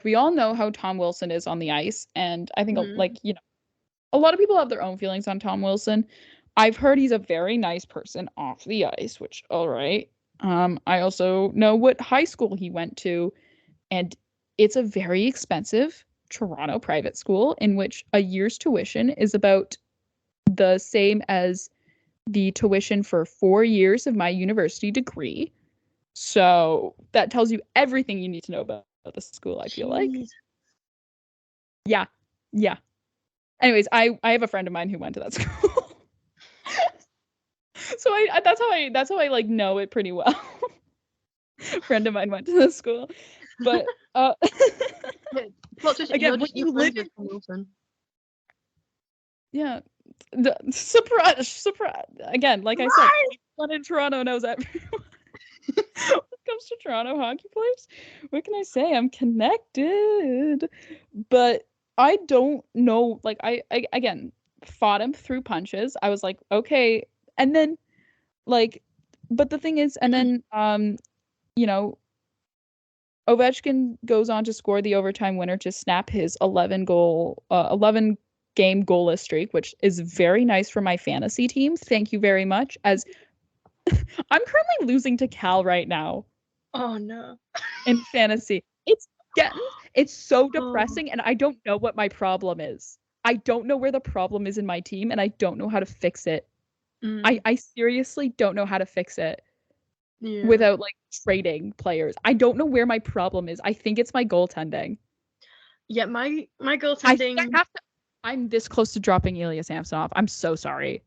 We all know how Tom Wilson is on the ice, and I think a lot of people have their own feelings on Tom Wilson. I've heard he's a very nice person off the ice, which all right. I also know what high school he went to. And it's a very expensive Toronto private school in which a year's tuition is about the same as the tuition for 4 years of my university degree. So that tells you everything you need to know about the school, I feel like. Yeah. Anyways, I have a friend of mine who went to that school. So that's how I know it pretty well. A friend of mine went to the school. But again, when you live in Wilson. Yeah, surprise. Again, like I said, everyone in Toronto knows everyone. When it comes to Toronto hockey players, what can I say? I'm connected, but I don't know. I again fought him through punches. I was like, okay, and then but the thing is, and then Ovechkin goes on to score the overtime winner to snap his 11 game goalless streak, which is very nice for my fantasy team. Thank you very much. As I'm currently losing to Cal right now Oh no. in fantasy. It's so depressing, and I don't know what my problem is. I don't know where the problem is in my team, and I don't know how to fix it. I seriously don't know how to fix it without like trading players. I don't know where my problem is. I think it's my goaltending. Yeah, my I goaltending. think I have to. I'm this close to dropping Ilya Samsonov. I'm so sorry.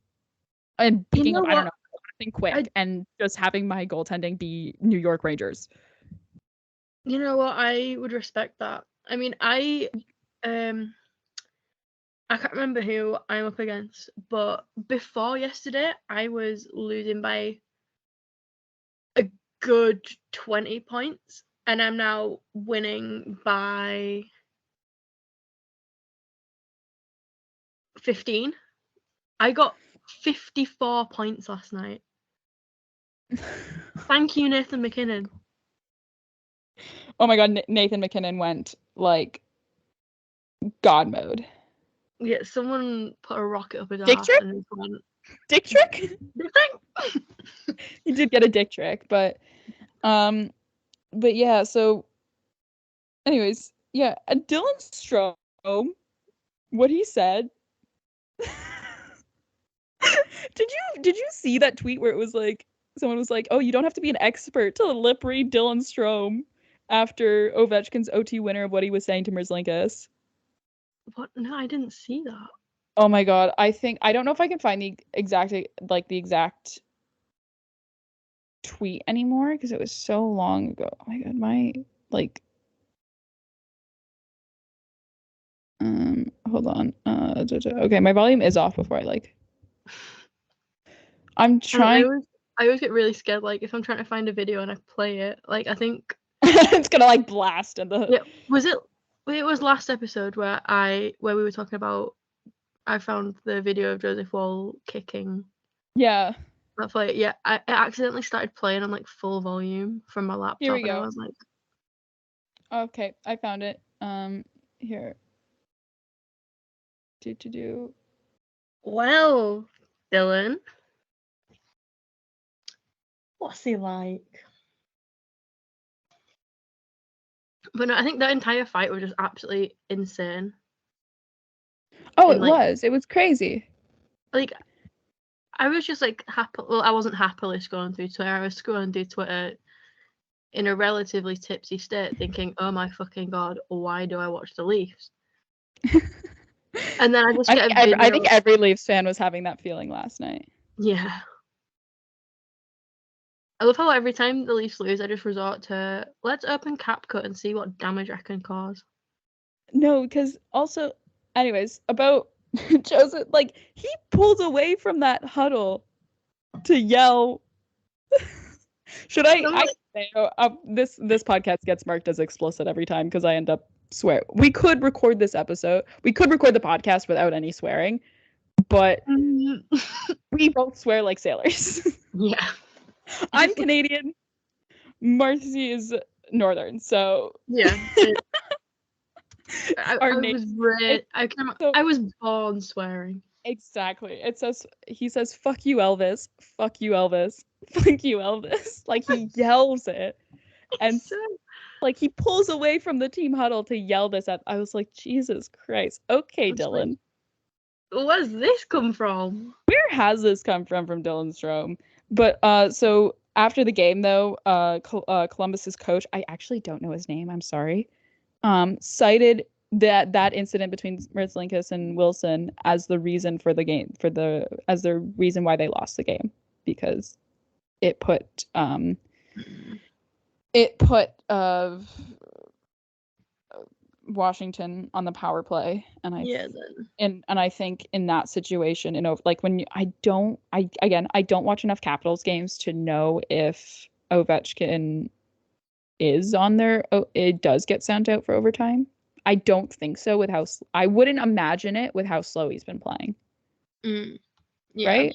And picking know up, I don't what? know, something quick and just having my goaltending be New York Rangers. You know what? I would respect that. I mean, I can't remember who I'm up against, but before yesterday, I was losing by a good 20 points, and I'm now winning by 15. I got 54 points last night. Thank you, Nathan McKinnon. Oh my god, Nathan McKinnon went like God mode. Yeah, someone put a rocket up his Dick ass trick? and just went, Dick trick? "Dick trick?" He did get a dick trick, but yeah, so anyways, yeah, Dylan Strome, what he said. Did you see that tweet where it was like someone was like, "Oh, you don't have to be an expert to lip read Dylan Strome after Ovechkin's OT winner of what he was saying to Merzlikins." What? No, I didn't see that. Oh my god, I don't know if I can find the exact tweet anymore because it was so long ago. Oh my god, my like hold on. Okay, my volume is off before I like. I'm trying. I always get really scared. Like if I'm trying to find a video and I play it, like I think it's gonna like blast in the. Yeah, was it? It was last episode where we were talking about. I found the video of Joseph Wall kicking. Yeah. That play. Yeah, I accidentally started playing on like full volume from my laptop. Here we go. And I was like, okay, I found it. Here. Do. Well, Dylan, what's he like? But no, I think that entire fight was just absolutely insane. Oh, it was. It was crazy. Like, I was just like happy. Well, I wasn't happily scrolling through Twitter. I was scrolling through Twitter in a relatively tipsy state, thinking, "Oh my fucking god, why do I watch the Leafs?" And then I just get a video. I think every Leafs fan was having that feeling last night. Yeah. I love how every time the Leafs lose, I just resort to let's open CapCut and see what damage I can cause. No, because also, anyways, about Joseph, like he pulled away from that huddle to yell. Should this podcast gets marked as explicit every time because I end up swear. We could record this episode. We could record the podcast without any swearing, but we both swear like sailors. Yeah. I'm Canadian. Marcie is Northern, so yeah. I was born swearing. Exactly. He says fuck you Elvis, fuck you Elvis, fuck you Elvis. Like he yells it. And like he pulls away from the team huddle to yell this at. I was like, Jesus Christ. Okay, Dylan. Where's this come from? Where has this come from Dylan Strome? But so after the game though, Columbus's coach, I actually don't know his name, I'm sorry, cited that incident between Merzlikins and Wilson as the reason for the game, as the reason why they lost the game, because it put Washington on the power play, and I think in that situation, like when I don't watch enough Capitals games to know if Ovechkin is on there. It does get sent out for overtime. I don't think so with how I wouldn't imagine it with how slow he's been playing. Yeah, right?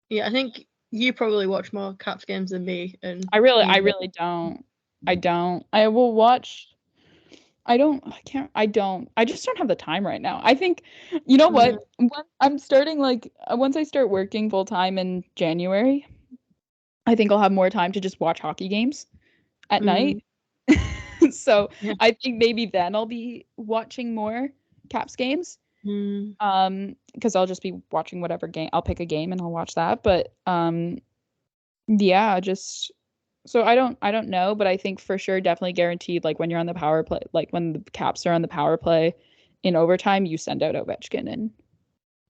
Yeah, I think you probably watch more Caps games than me, and I really don't. I will watch. I just don't have the time right now. I think, you know what? When I'm starting once I start working full time in January, I think I'll have more time to just watch hockey games at night. So Yeah. I think maybe then I'll be watching more Caps games. Because I'll just be watching whatever game. I'll pick a game and I'll watch that. But yeah, just so I don't know, but I think for sure, definitely guaranteed. Like when you're on the power play, like when the Caps are on the power play in overtime, you send out Ovechkin and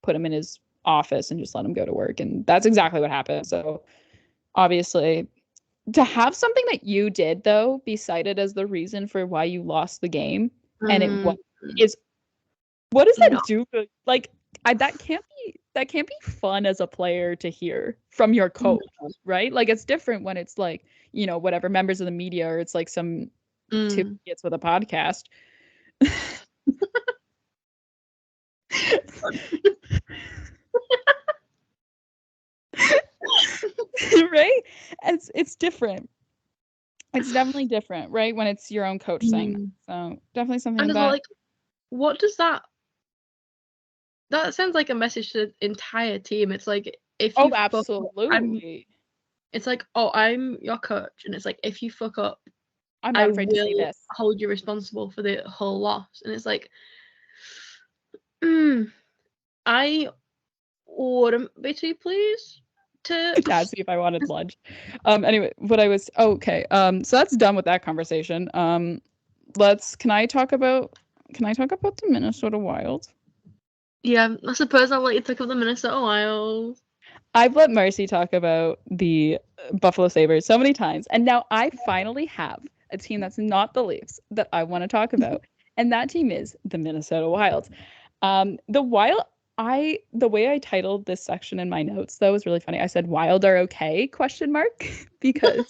put him in his office and just let him go to work, and that's exactly what happened. So obviously, to have something that you did though be cited as the reason for why you lost the game, and it what does that do? Like that can't be fun as a player to hear from your coach, right? Like it's different when it's like, you know, whatever members of the media, or it's like some two idiots with a podcast. Right? It's different. It's definitely different, right? When it's your own coach saying that. So definitely something And that like, what does that sounds like a message to the entire team. It's like, if you absolutely. It's like, I'm your coach, and it's like, if you fuck up, I'm not afraid to say this. Hold you responsible for the whole loss. And it's like, I wouldn't be too pleased to see if I wanted lunch. Anyway, okay. So that's done with that conversation. Can I talk about the Minnesota Wild? Yeah, I suppose I'll let you talk about the Minnesota Wild. I've let Marcie talk about the Buffalo Sabres so many times, and now I finally have a team that's not the Leafs that I want to talk about, and that team is the Minnesota Wild. The Wild, the way I titled this section in my notes, though, was really funny. I said "Wild are okay?" ? Because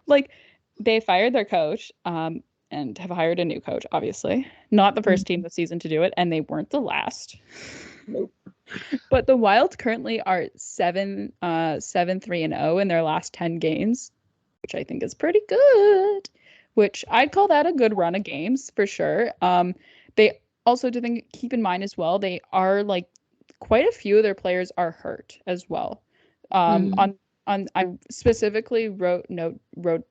like they fired their coach, and have hired a new coach. Obviously, not the first team this season to do it, and they weren't the last. Nope. But the Wild currently are 7-3-0 in their last 10 games, which I think is pretty good. Which I'd call that a good run of games for sure. They also, to keep in mind as well, they are like quite a few of their players are hurt as well. I specifically wrote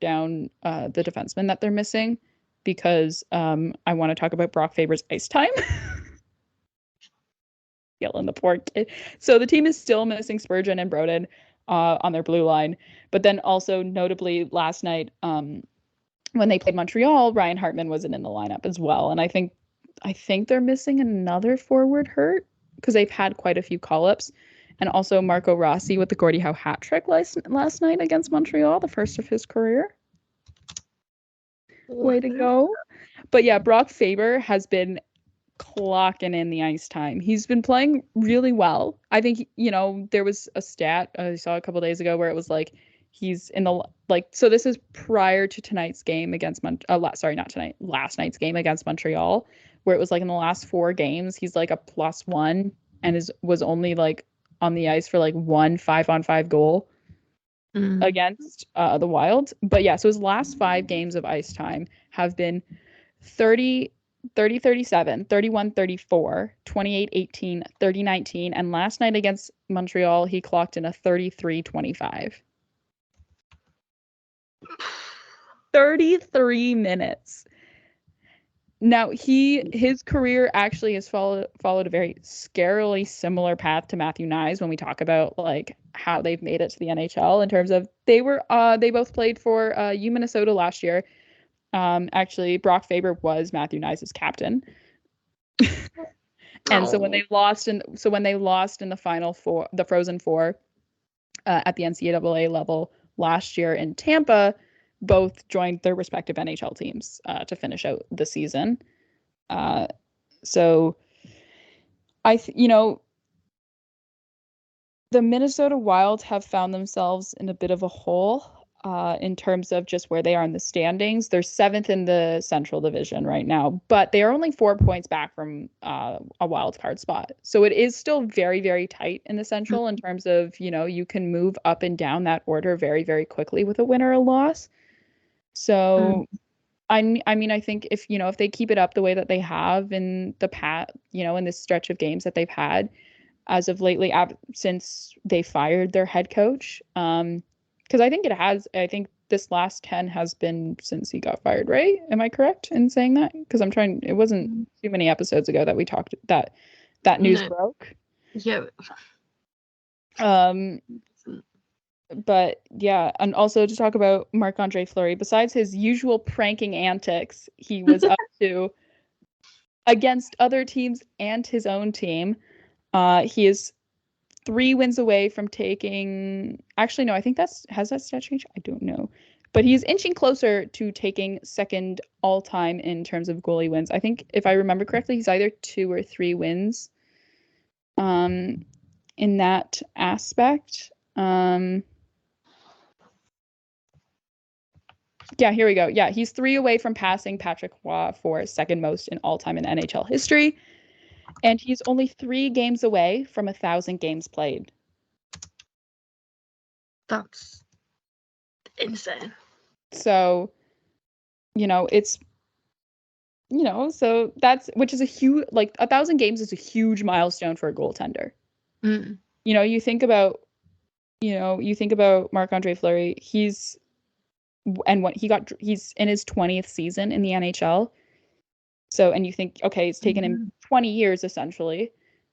down the defenseman that they're missing, because I want to talk about Brock Faber's ice time. Yelling the poor kid. So the team is still missing Spurgeon and Broden on their blue line. But then also notably last night, when they played Montreal, Ryan Hartman wasn't in the lineup as well. And I think they're missing another forward hurt, because they've had quite a few call-ups. And also Marco Rossi with the Gordie Howe hat trick last night against Montreal, the first of his career. Way to go. But yeah, Brock Faber has been clocking in the ice time. He's been playing really well. I think, there was a stat I saw a couple days ago where it was like he's in the so this is prior to tonight's game against last night's game against Montreal, where it was like in the last 4 games he's like a +1 and was only like on the ice for like 1 5-on-5 goal against the Wild. But yeah, so his last 5 games of ice time have been 30-37, 31-34, 28-18, 30-19, and last night against Montreal, he clocked in a 33-25. 33 minutes. Now, his career actually has followed a very scarily similar path to Matthew Knies when we talk about like how they've made it to the NHL, in terms of they both played for Minnesota last year. Actually, Brock Faber was Matthew Knies' captain. And so when they lost in the final four, the Frozen Four, at the NCAA level last year in Tampa, both joined their respective NHL teams to finish out the season. So the Minnesota Wild have found themselves in a bit of a hole in terms of just where they are in the standings. They're 7th in the Central Division right now, but they are only 4 points back from a wild card spot. So it is still very, very tight in the Central in terms of, you can move up and down that order very, very quickly with a win or a loss. So I mean, I think if they keep it up the way that they have in the past, in this stretch of games that they've had as of lately, since they fired their head coach, because I think this last 10 has been since he got fired, right? Am I correct in saying that? Because it wasn't too many episodes ago that we talked that news broke. Yeah. But yeah, and also to talk about Marc-Andre Fleury, besides his usual pranking antics he was up to against other teams and his own team, he is 3 wins away from taking. Actually, no, I think has that stat changed? I don't know, but he's inching closer to taking second all time in terms of goalie wins. I think if I remember correctly, he's either 2 or 3 wins. In that aspect. Yeah, here we go. Yeah, he's 3 away from passing Patrick Roy for second most in all-time in NHL history. And he's only 3 games away from 1,000 games played. That's insane. So, it's, so which is a huge, 1,000 games is a huge milestone for a goaltender. Mm. You think about Marc-Andre Fleury, he's in his 20th season in the NHL. So, and you think, okay, it's taken him 20 years essentially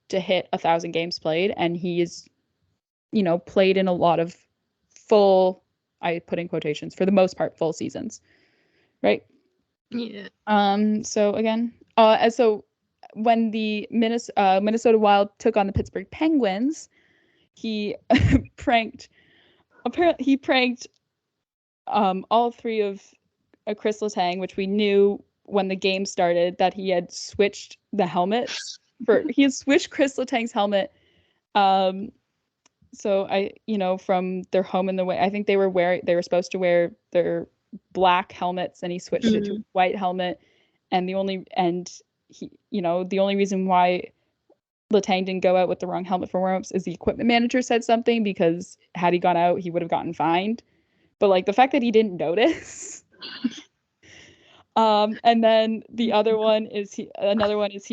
to hit 1,000 games played, and he is, played in a lot of full, I put in quotations, for the most part, full seasons, right? Yeah. So again, so when the Minnesota Wild took on the Pittsburgh Penguins, he pranked all 3 of Chris Letang, which we knew when the game started that he had switched the helmets he had switched Chris Letang's helmet. So from their home and away, I think they were supposed to wear their black helmets, and he switched it to a white helmet. And the only reason why Letang didn't go out with the wrong helmet for warm-ups is the equipment manager said something, because had he gone out, he would have gotten fined. But the fact that he didn't notice. And then another one is he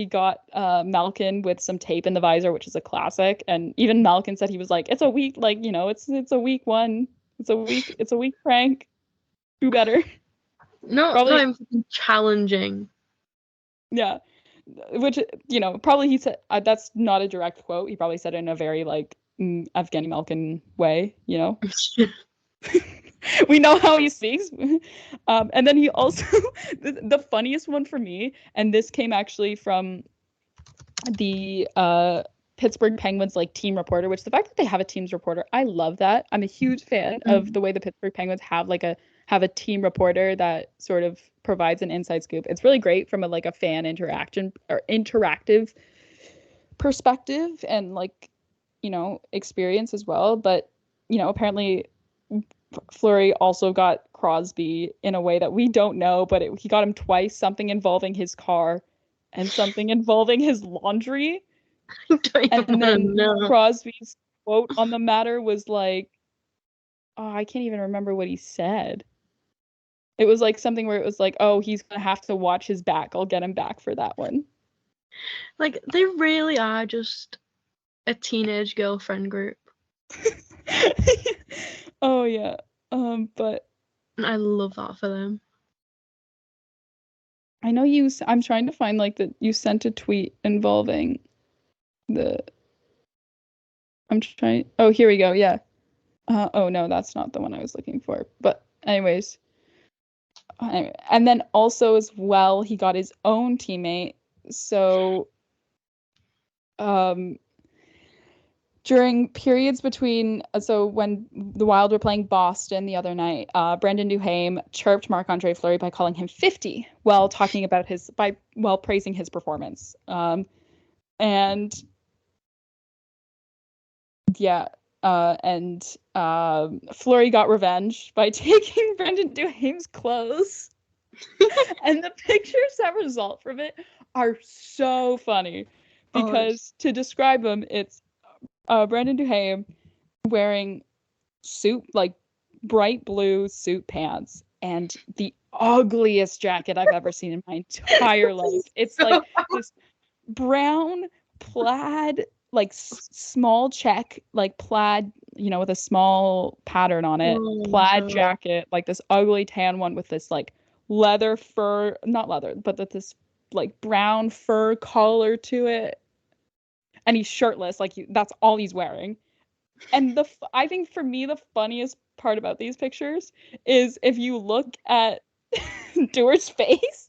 got Malkin with some tape in the visor, which is a classic. And even Malkin said he was like, it's a weak, it's a weak one. It's a weak prank. Do better. No, Probably, it's not challenging. Yeah. Which, probably he said, that's not a direct quote. He probably said it in a very Evgeny Malkin way, We know how he speaks. And then he also, the funniest one for me, and this came actually from the Pittsburgh Penguins team reporter, which the fact that they have a teams reporter, I love that. I'm a huge fan of the way the Pittsburgh Penguins have a team reporter that sort of provides an inside scoop. It's really great from a fan interaction or interactive perspective and experience as well. But apparently Fleury also got Crosby in a way that we don't know, but he got him twice, something involving his car and something involving his laundry. And then Crosby's quote on the matter was I can't even remember what he said. It was something where it was oh, he's gonna have to watch his back. I'll get him back for that one. They really are just a teenage girlfriend group. Oh yeah. But I love that for them. I know I'm trying to find that you sent a tweet involving oh, here we go. Yeah. Oh no, that's not the one I was looking for. But anyways. And then also as well, he got his own teammate. So during periods between, so when the Wild were playing Boston the other night, Brendan Duhaime chirped Marc-Andre Fleury by calling him 50 while talking about while praising his performance. And yeah, and Fleury got revenge by taking Brendan Duhaime's clothes. And the pictures that result from it are so funny because to describe them, it's Brendan Duhaime wearing bright blue suit pants, and the ugliest jacket I've ever seen in my entire life. It's like this brown plaid, like small check, like plaid, with a small pattern on it, plaid jacket, like this ugly tan one with this like leather fur, not leather, but this like brown fur collar to it. And he's shirtless, like that's all he's wearing. And I think for me, the funniest part about these pictures is if you look at Doer's face.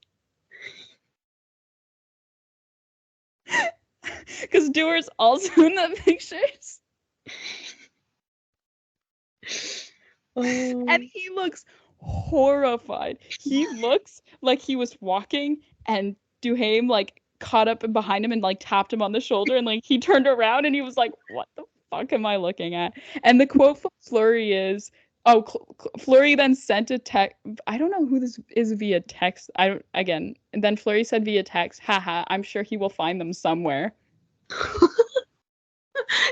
Because Doer's also in the pictures. And he looks horrified. He looks like he was walking and Duhame like caught up behind him and like tapped him on the shoulder and like he turned around and he was like, what the fuck am I looking at? And the quote from Fleury is, Fleury then sent a text. I don't know who this is via text. And then Fleury said via text, haha, I'm sure he will find them somewhere.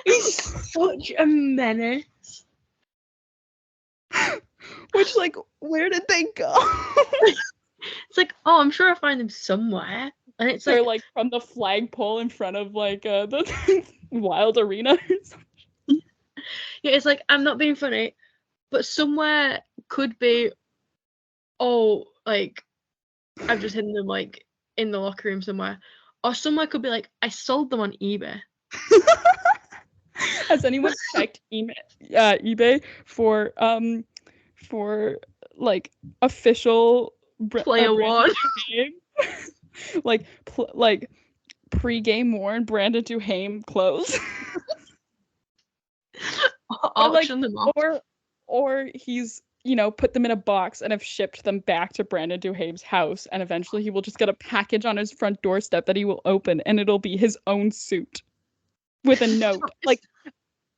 He's such a menace. Which, like, where did they go? It's like, oh, I'm sure I'll find them somewhere. And it's They're like from the flagpole in front of like the Wild Arena or something. Yeah, it's like, I'm not being funny, but somewhere could be, like, I've just hidden them like in the locker room somewhere. Or somewhere could be like, I sold them on eBay. Has anyone checked eBay for like official player one? like pre-game worn Brandon Duhame clothes. Auction them off. Or he's put them in a box and have shipped them back to Brandon Duhame's house, and eventually he will just get a package on his front doorstep that he will open, and it'll be his own suit with a note. Like,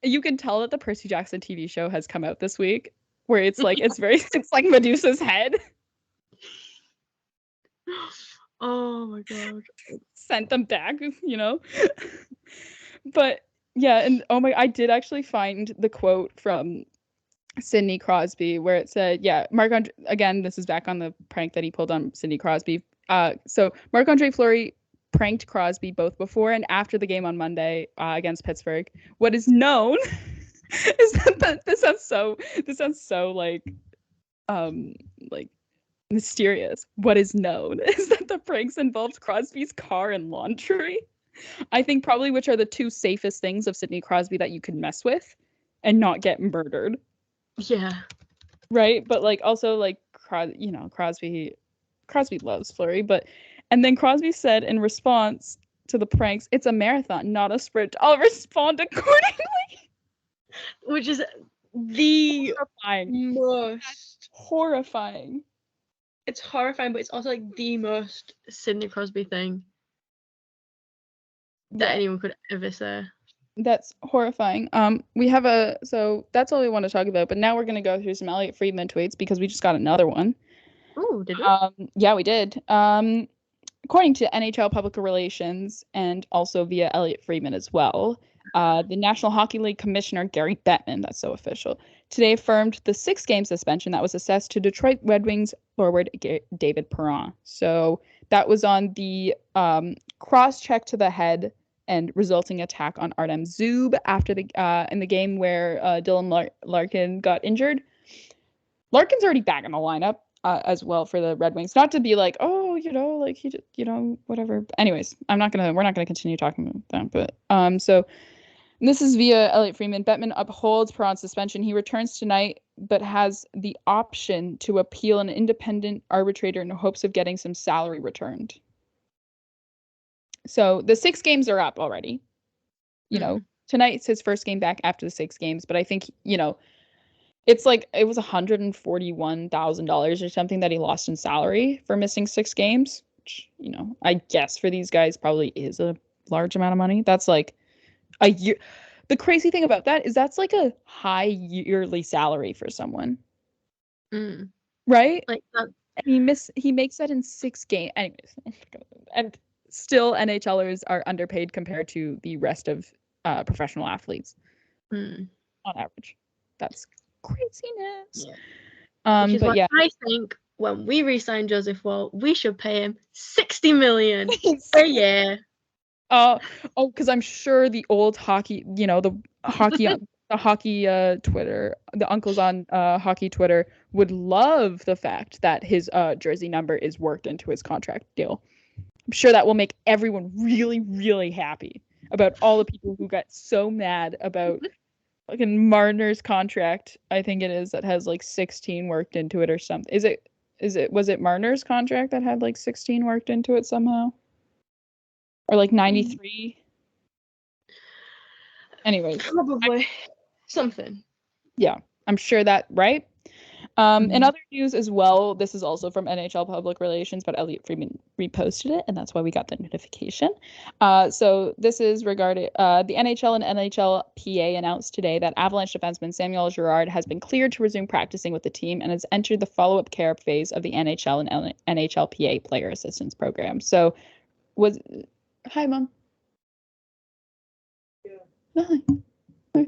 you can tell that the Percy Jackson TV show has come out this week, where it's like it's like Medusa's head. Oh my god. Sent them back, But yeah, and I did actually find the quote from Sidney Crosby where it said, yeah, Marc-Andre, again, this is back on the prank that he pulled on Sidney Crosby. So Marc-Andre Fleury pranked Crosby both before and after the game on Monday against Pittsburgh. What is known is that this sounds so like mysterious. What is known is that the pranks involved Crosby's car and laundry. I think probably which are the two safest things of Sidney Crosby that you could mess with and not get murdered. Yeah. Right? But like also like Crosby loves Fleury, and then Crosby said in response to the pranks, it's a marathon, not a sprint. I'll respond accordingly. Which is the horrifying. Most horrifying. It's horrifying, but it's also like the most Sidney Crosby thing that anyone could ever say. That's horrifying. We have so that's all we want to talk about, but now we're going to go through some Elliot Friedman tweets because we just got another one. Oh, did we? Yeah, we did. According to NHL Public Relations and also via Elliot Friedman as well, the National Hockey League Commissioner Gary Bettman, that's so official, today affirmed the 6-game suspension that was assessed to Detroit Red Wings forward David Perron. So that was on the cross-check to the head and resulting attack on Artem Zub after in the game where Dylan Larkin got injured. Larkin's already back in the lineup as well for the Red Wings. Not to be like, oh, like he did, whatever. Anyways, we're not gonna continue talking about that. But so this is via Elliot Friedman. Bettman upholds Perron's suspension. He returns tonight, but has the option to appeal an independent arbitrator in hopes of getting some salary returned. So the 6 games are up already. Tonight's his first game back after the 6 games, but I think, it's like it was $141,000 or something that he lost in salary for missing 6 games, which, I guess for these guys probably is a large amount of money. That's like a year. The crazy thing about that is that's like a high yearly salary for someone. Right? Like that. And he makes that in 6 games. Anyways, and still NHLers are underpaid compared to the rest of professional athletes on average. That's craziness. Yeah. Which is but why yeah, I think when we re-sign Joseph Wall, we should pay him 60 million per year. Because I'm sure the old hockey, the hockey Twitter, the uncles on hockey Twitter would love the fact that his jersey number is worked into his contract deal. I'm sure that will make everyone really, really happy about all the people who got so mad about fucking Marner's contract. I think it is that has like 16 worked into it or something. Was it Marner's contract that had like 16 worked into it somehow? Or like 93? Anyways. Probably something. Yeah, I'm sure that, right? In other news as well, this is also from NHL Public Relations, but Elliot Friedman reposted it, and that's why we got the notification. So this is regarding the NHL and NHLPA announced today that Avalanche defenseman Samuel Girard has been cleared to resume practicing with the team and has entered the follow-up care phase of the NHL and NHLPA player assistance program. So hi, Mom. Yeah. Hi.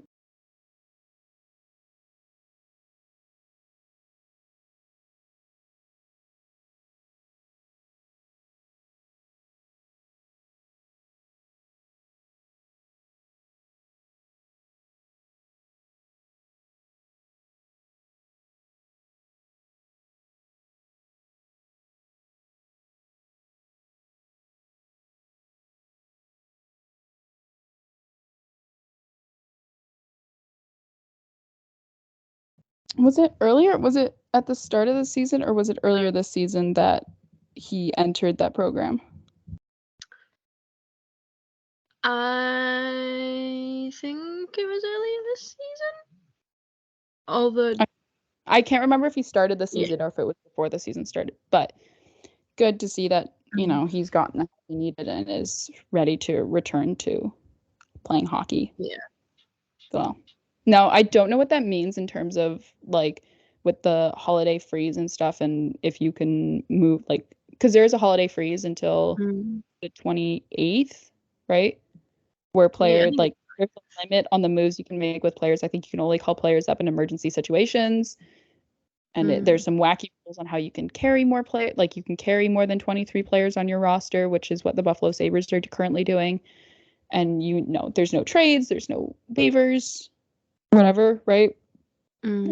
Was it earlier? Was it at the start of the season, or was it earlier this season that he entered that program? I think it was earlier this season. Although I can't remember if he started the season or if it was before the season started, but good to see that, he's gotten the help he needed and is ready to return to playing hockey. Yeah. So, now I don't know what that means in terms of like with the holiday freeze and stuff, and if you can move because there is a holiday freeze until the 28th, right? Where players there's a limit on the moves you can make with players. I think you can only call players up in emergency situations. And there's some wacky rules on how you can carry more players. Like you can carry more than 23 players on your roster, which is what the Buffalo Sabres are currently doing. And there's no trades, there's no waivers, whatever, right?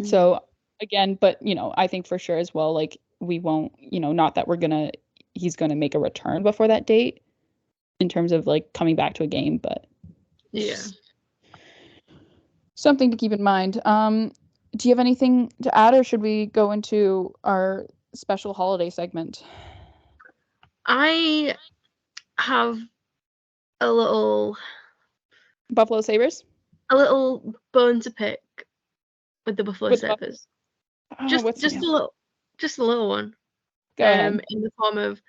So again, but I think for sure as well, like we won't, not that he's gonna make a return before that date in terms of like coming back to a game, but yeah. Something to keep in mind. Do you have anything to add, or should we go into our special holiday segment? I have a little Buffalo Sabres? A little bone to pick with the Buffalo Sabres. Just a little one. Go ahead. In the form of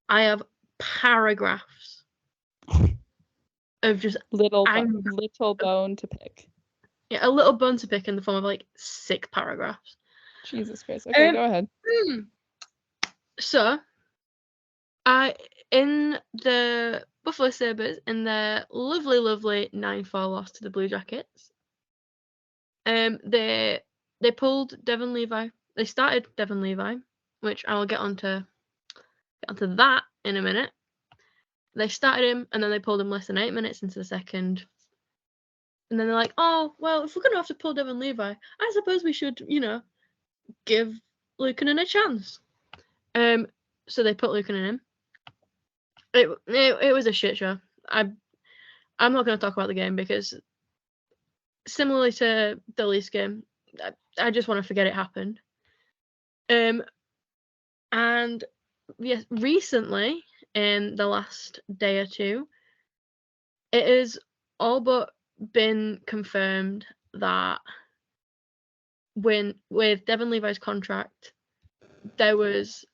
I have paragraphs of just little bone to pick. Yeah, a little bone to pick in the form of like 6 paragraphs. Jesus Christ. Okay, go ahead. So, in the Buffalo Sabres, in their lovely, lovely 9-4 loss to the Blue Jackets, they pulled Devon Levi. They started Devon Levi, which I will get onto that in a minute. They started him, and then they pulled him less than 8 minutes into the second. And then they're like, oh, well, if we're going to have to pull Devon Levi, I suppose we should, give Luukkonen a chance. So they put Luukkonen in. It was a shit show. I'm not going to talk about the game because similarly to the Leafs game, I just want to forget it happened. And yes, recently, in the last day or two, it has all but been confirmed that with Devon Levi's contract, there was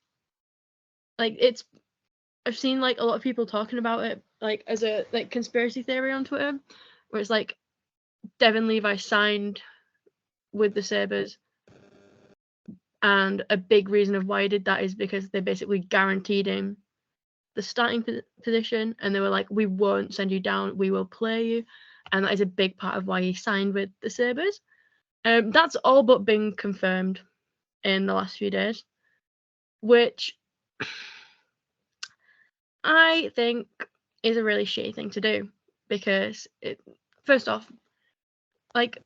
I've seen like a lot of people talking about it like as a conspiracy theory on Twitter, where it's like Devon Levi signed with the Sabres, and a big reason of why he did that is because they basically guaranteed him the starting position, and they were like, we won't send you down, we will play you, and that is a big part of why he signed with the Sabres. That's all but been confirmed in the last few days. which I think is a really shitty thing to do, because first off, like,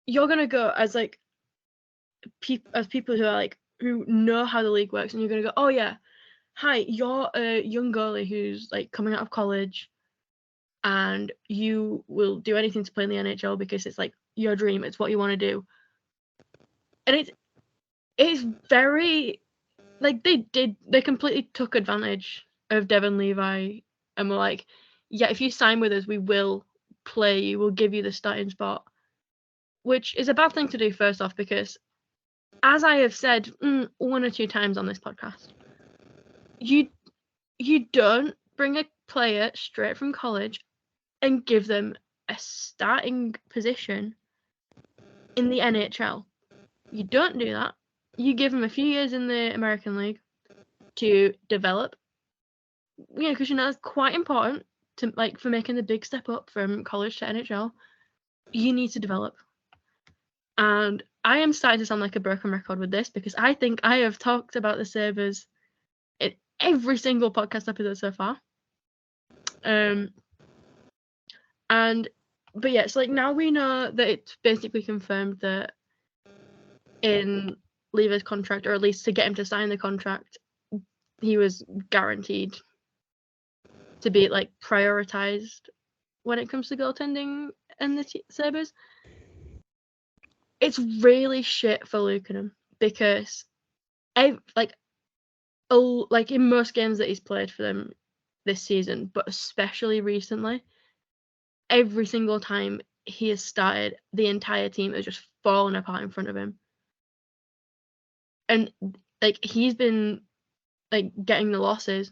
you're gonna go as like people who are like who know how the league works, and you're gonna go, oh yeah, hi, you're a young goalie who's like coming out of college, and you will do anything to play in the NHL because it's like your dream, it's what you want to do. And it's very, like, they completely took advantage of Devon Levi, and were like, yeah, if you sign with us, we will play you, we'll give you the starting spot, which is a bad thing to do, first off, because, as I have said one or two times on this podcast, you don't bring a player straight from college and give them a starting position in the NHL. You don't do that. You give them a few years in the American League to develop. Because it's quite important to, like, for making the big step up from college to NHL. You need to develop. And I am starting to sound like a broken record with this, because I think I have talked about the Sabres in every single podcast episode so far. But yeah, so like now we know that it's basically confirmed that in Lever's contract, or at least to get him to sign the contract, he was guaranteed to be like prioritized when it comes to goaltending and the Sabres. It's really shit for Luukkonen, because like in most games that he's played for them this season, but especially recently, every single time he has started, the entire team has just fallen apart in front of him. And like, he's been like getting the losses,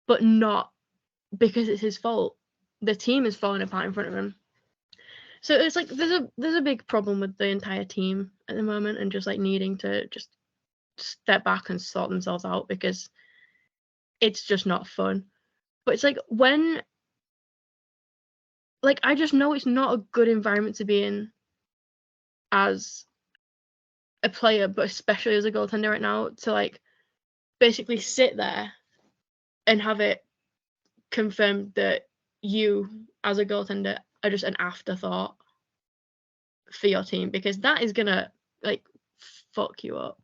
but not because it's his fault. The team is falling apart in front of him. So it's like there's a big problem with the entire team at the moment, and just like needing to just step back and sort themselves out, because it's just not fun. But it's like, when, like, I just know it's not a good environment to be in as a player, but especially as a goaltender right now, to like basically sit there and have it confirmed that you as a goaltender are just an afterthought for your team, because that is gonna like fuck you up.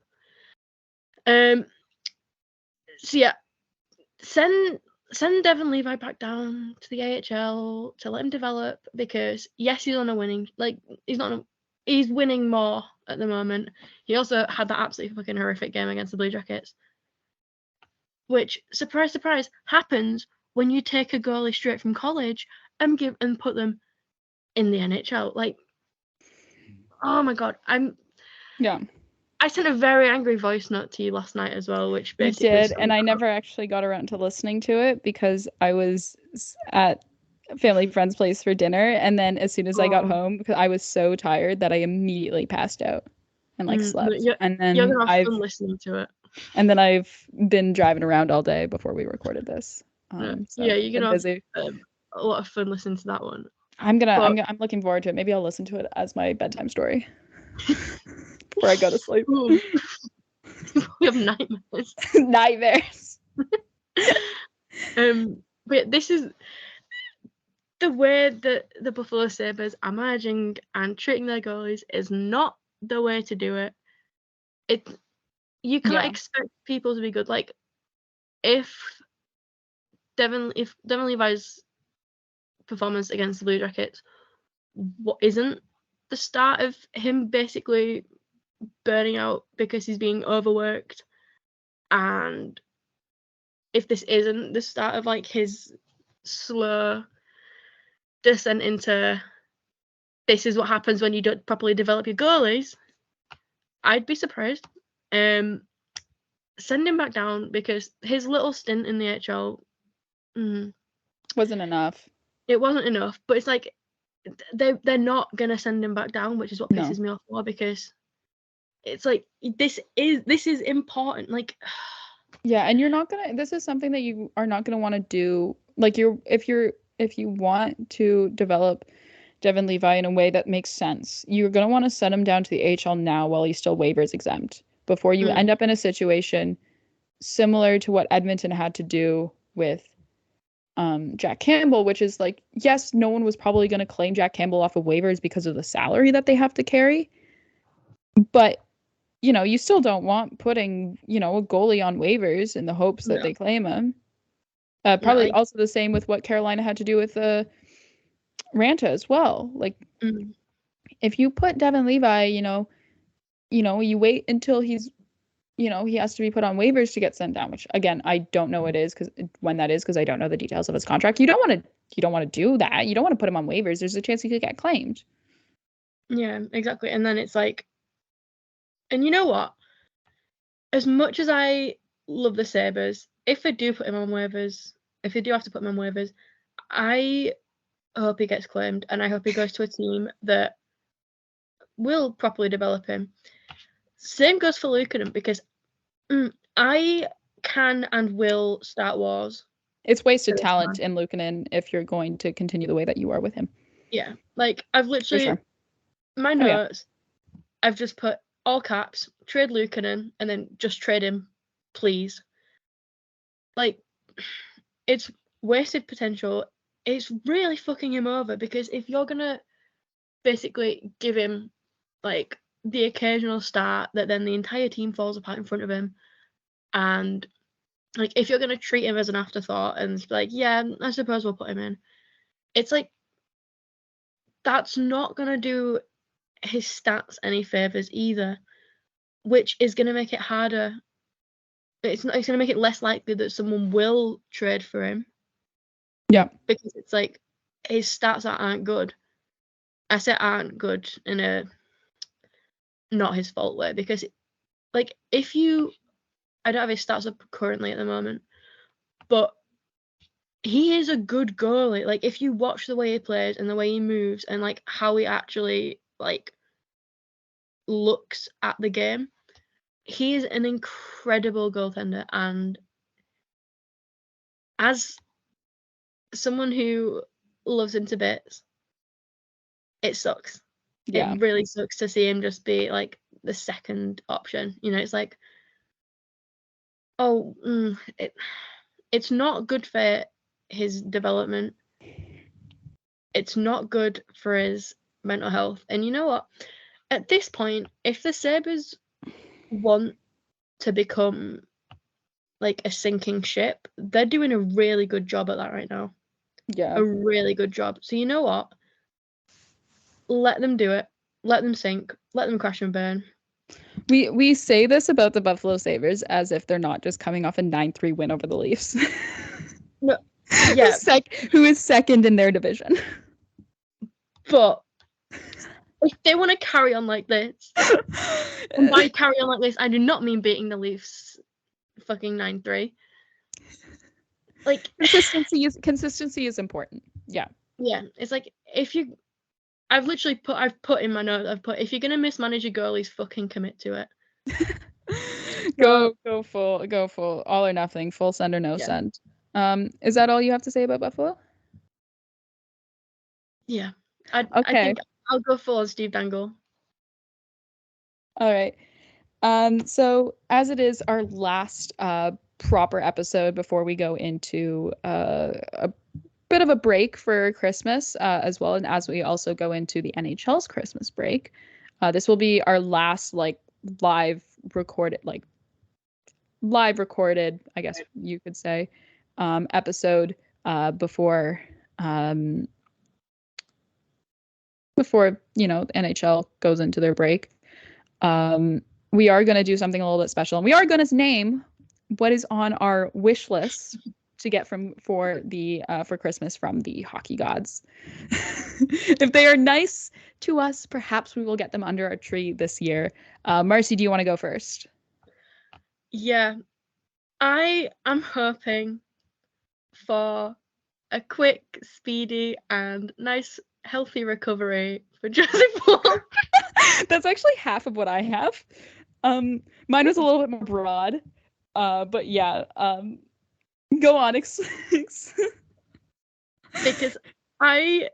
So yeah, send Devon Levi back down to the AHL to let him develop, because yes, he's on a winning, like, he's winning more at the moment. He also had that absolutely fucking horrific game against the Blue Jackets, which, surprise surprise, happens when you take a goalie straight from college and put them in the NHL. Like, oh my god, I sent a very angry voice note to you last night as well, which basically you did, and I never actually got around to listening to it because I was at family friend's place for dinner, and then as soon as I got home, because I was so tired that I immediately passed out and like slept. And then you're gonna have fun listening to it. And then I've been driving around all day before we recorded this. So yeah, you're gonna have a lot of fun listening to that one. I'm looking forward to it. Maybe I'll listen to it as my bedtime story before I go to sleep. We have nightmares. Nightmares. But yeah, this is the way that the Buffalo Sabres are managing and treating their goalies is not the way to do it. You can't expect people to be good. Like, if Devon Levi's performance against the Blue Jackets isn't the start of him basically burning out because he's being overworked, and if this isn't the start of like his slow descent into this is what happens when you don't properly develop your goalies, I'd be surprised. Send him back down, because his little stint in the HL wasn't enough. It wasn't enough, but it's like they're not gonna send him back down, which is what pisses me off more, because it's like this is important. Like, yeah, and this is something that you are not gonna want to do. Like, if you want to develop Devon Levi in a way that makes sense, you're gonna want to send him down to the AHL now while he's still waivers exempt. before you end up in a situation similar to what Edmonton had to do with Jack Campbell, which is like, yes, no one was probably going to claim Jack Campbell off of waivers because of the salary that they have to carry. But, you still don't want putting, a goalie on waivers in the hopes that they claim him. Probably also the same with what Carolina had to do with Ranta as well. Like, if you put Devin Levi, you wait until he's, he has to be put on waivers to get sent down, which again, I don't know when that is because I don't know the details of his contract. You don't want to do that. You don't want to put him on waivers. There's a chance he could get claimed. Yeah, exactly. And then it's like, and you know what? As much as I love the Sabres, if they do put him on waivers, if they do have to put him on waivers, I hope he gets claimed, and I hope he goes to a team that will properly develop him. Same goes for Luukkonen, because I can and will start wars. It's wasted talent in Luukkonen if you're going to continue the way that you are with him. Yeah, like I've literally, my notes, I've just put all caps, trade Luukkonen, and then just trade him, please. Like, it's wasted potential. It's really fucking him over, because if you're gonna basically give him like the occasional start that then the entire team falls apart in front of him, and like if you're gonna treat him as an afterthought and be like, yeah, I suppose we'll put him in, it's like that's not gonna do his stats any favors either, which is gonna make it harder. It's gonna make it less likely that someone will trade for him. Yeah, because it's like his stats aren't good. I say aren't good in a not his fault way, because like I don't have his stats up currently at the moment, but he is a good goalie. Like if you watch the way he plays and the way he moves and like how he actually like looks at the game, he is an incredible goaltender. And as someone who loves him to bits, it sucks. Yeah. It really sucks to see him just be like the second option. It's like, it's not good for his development. It's not good for his mental health. And you know what? At this point, if the Sabres want to become like a sinking ship, they're doing a really good job at that right now. Yeah. A really good job. So you know what? Let them do it. Let them sink. Let them crash and burn. We say this about the Buffalo Sabres as if they're not just coming off a 9-3 win over the Leafs. No, yeah. Who is second in their division. But if they want to carry on like this, and by carry on like this, I do not mean beating the Leafs fucking 9-3. Like consistency is important. Yeah. Yeah, it's like I've put in my notes, if you're gonna mismanage your goalies, fucking commit to it. Go full, all or nothing, full send or no send. Is that all you have to say about Buffalo? Yeah. I think I'll go full on Steve Dangle. All right. So as it is our last proper episode before we go into a bit of a break for Christmas, as well, and as we also go into the NHL's Christmas break, this will be our last live recorded, I guess you could say, episode before the NHL goes into their break. We are going to do something a little bit special, and we are going to name what is on our wish list to get for Christmas from the hockey gods. If they are nice to us, perhaps we will get them under our tree this year. Marcie, do you want to go first? Yeah, I am hoping for a quick, speedy, and nice, healthy recovery for Joseph Woll. That's actually half of what I have. Mine was a little bit more broad, but yeah. Go on. Because I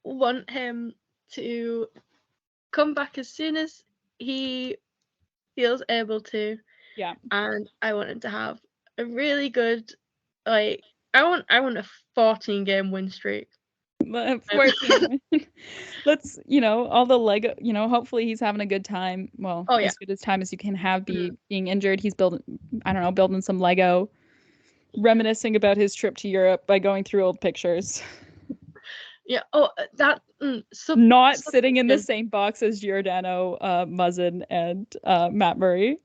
want him to come back as soon as he feels able to. Yeah. And I want him to have a really good, like, I want a 14-game win streak. 14. Let's, all the Lego, hopefully he's having a good time. Well, Oh, yeah. as good as time as you can have being injured. He's building, I don't know, building some Lego, reminiscing about his trip to Europe by going through old pictures. Yeah. Oh, that. Not sitting in the same box as Giordano, Muzzin, and Matt Murray.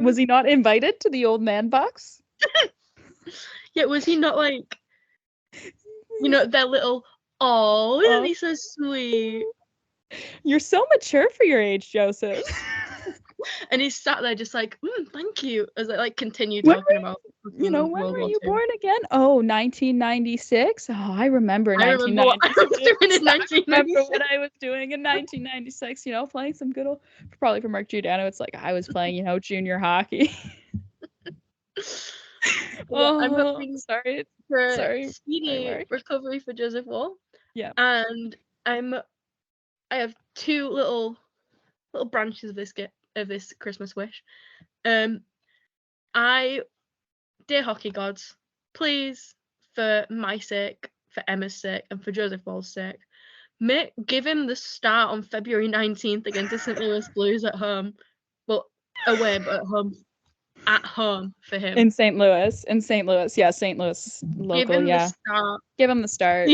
Was he not invited to the old man box? Yeah, was he not like, their little, oh, isn't he so sweet? You're so mature for your age, Joseph. And he sat there just like, thank you, as I like continue talking about. When were you born again? Oh, 1996. Oh, I remember 1996. I remember what I was doing in 1996. I remember what I was doing in 1996. Playing some good old. Probably for Mark Giordano, it's like I was playing, junior hockey. I'm hoping sorry. Speedy recovery for Joseph Wall. Yeah. And I have two little branches of this Christmas wish. Dear hockey gods, please, for my sake, for Emma's sake, and for Joseph Wall's sake, give him the start on February 19th against the St. Louis Blues at home. Well, away, but at home for him. In St. Louis. Yeah, St. Louis local, yeah. Give him the start.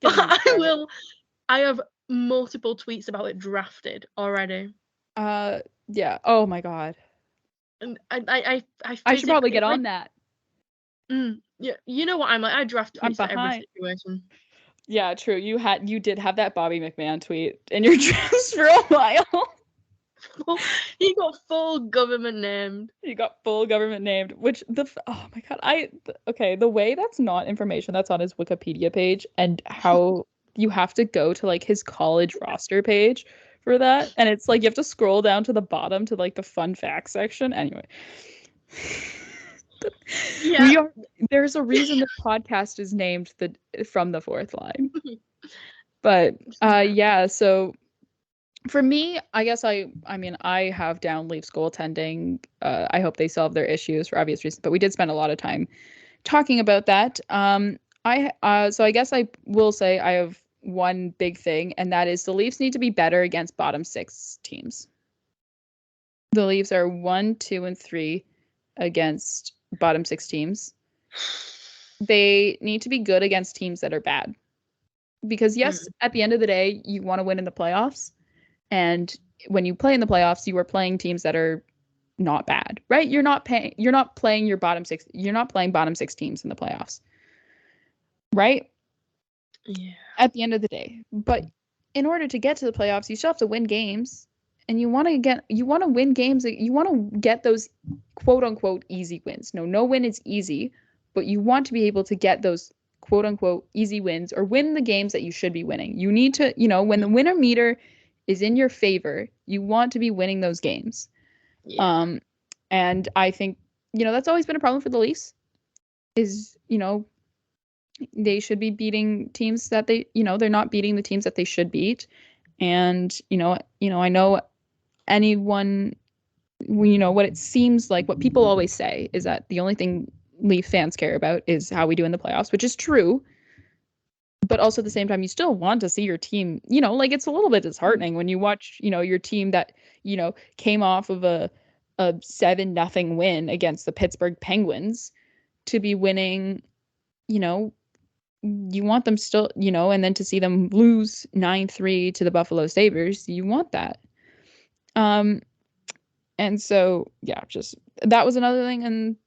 I have multiple tweets about it drafted already. Yeah. Oh my God. And I should probably get on that. Yeah, you know what I'm like. I draft tweets for every situation. Yeah, true. You did have that Bobby McMahon tweet in your drafts for a while. He got full government named. Which oh my God, okay, the way that's not information that's on his Wikipedia page, and how you have to go to like his college roster page for that, and it's like you have to scroll down to the bottom to like the fun facts section. Anyway. Yeah. There's a reason this podcast is named From the Fourth Line. But yeah, so for me, I guess I have down Leafs goaltending. I hope they solve their issues for obvious reasons, but we did spend a lot of time talking about that. So I guess I will say I have one big thing, and that is the Leafs need to be better against bottom 6 teams. The Leafs are 1, 2, and 3 against bottom 6 teams. They need to be good against teams that are bad. Because yes, at the end of the day, you want to win in the playoffs. And when you play in the playoffs, you are playing teams that are not bad, right? You're not playing your bottom 6. You're not playing bottom 6 teams in the playoffs. Right? Yeah. At the end of the day. But in order to get to the playoffs, you still have to win games. And you want to win games. You want to get those quote unquote easy wins. No win is easy, but you want to be able to get those quote unquote easy wins or win the games that you should be winning. You need to, when the winner meter is in your favor, you want to be winning those games. Yeah. And I think, that's always been a problem for the Leafs is, they should be beating teams that they're not beating the teams that they should beat. And, I know anyone, what it seems like, what people always say is that the only thing Leaf fans care about is how we do in the playoffs, which is true. But also at the same time, you still want to see your team, it's a little bit disheartening when you watch, your team that, came off of a 7-0 win against the Pittsburgh Penguins to be winning, you want them still, and then to see them lose 9-3 to the Buffalo Sabres, you want that. And so, yeah, just that was another thing. And,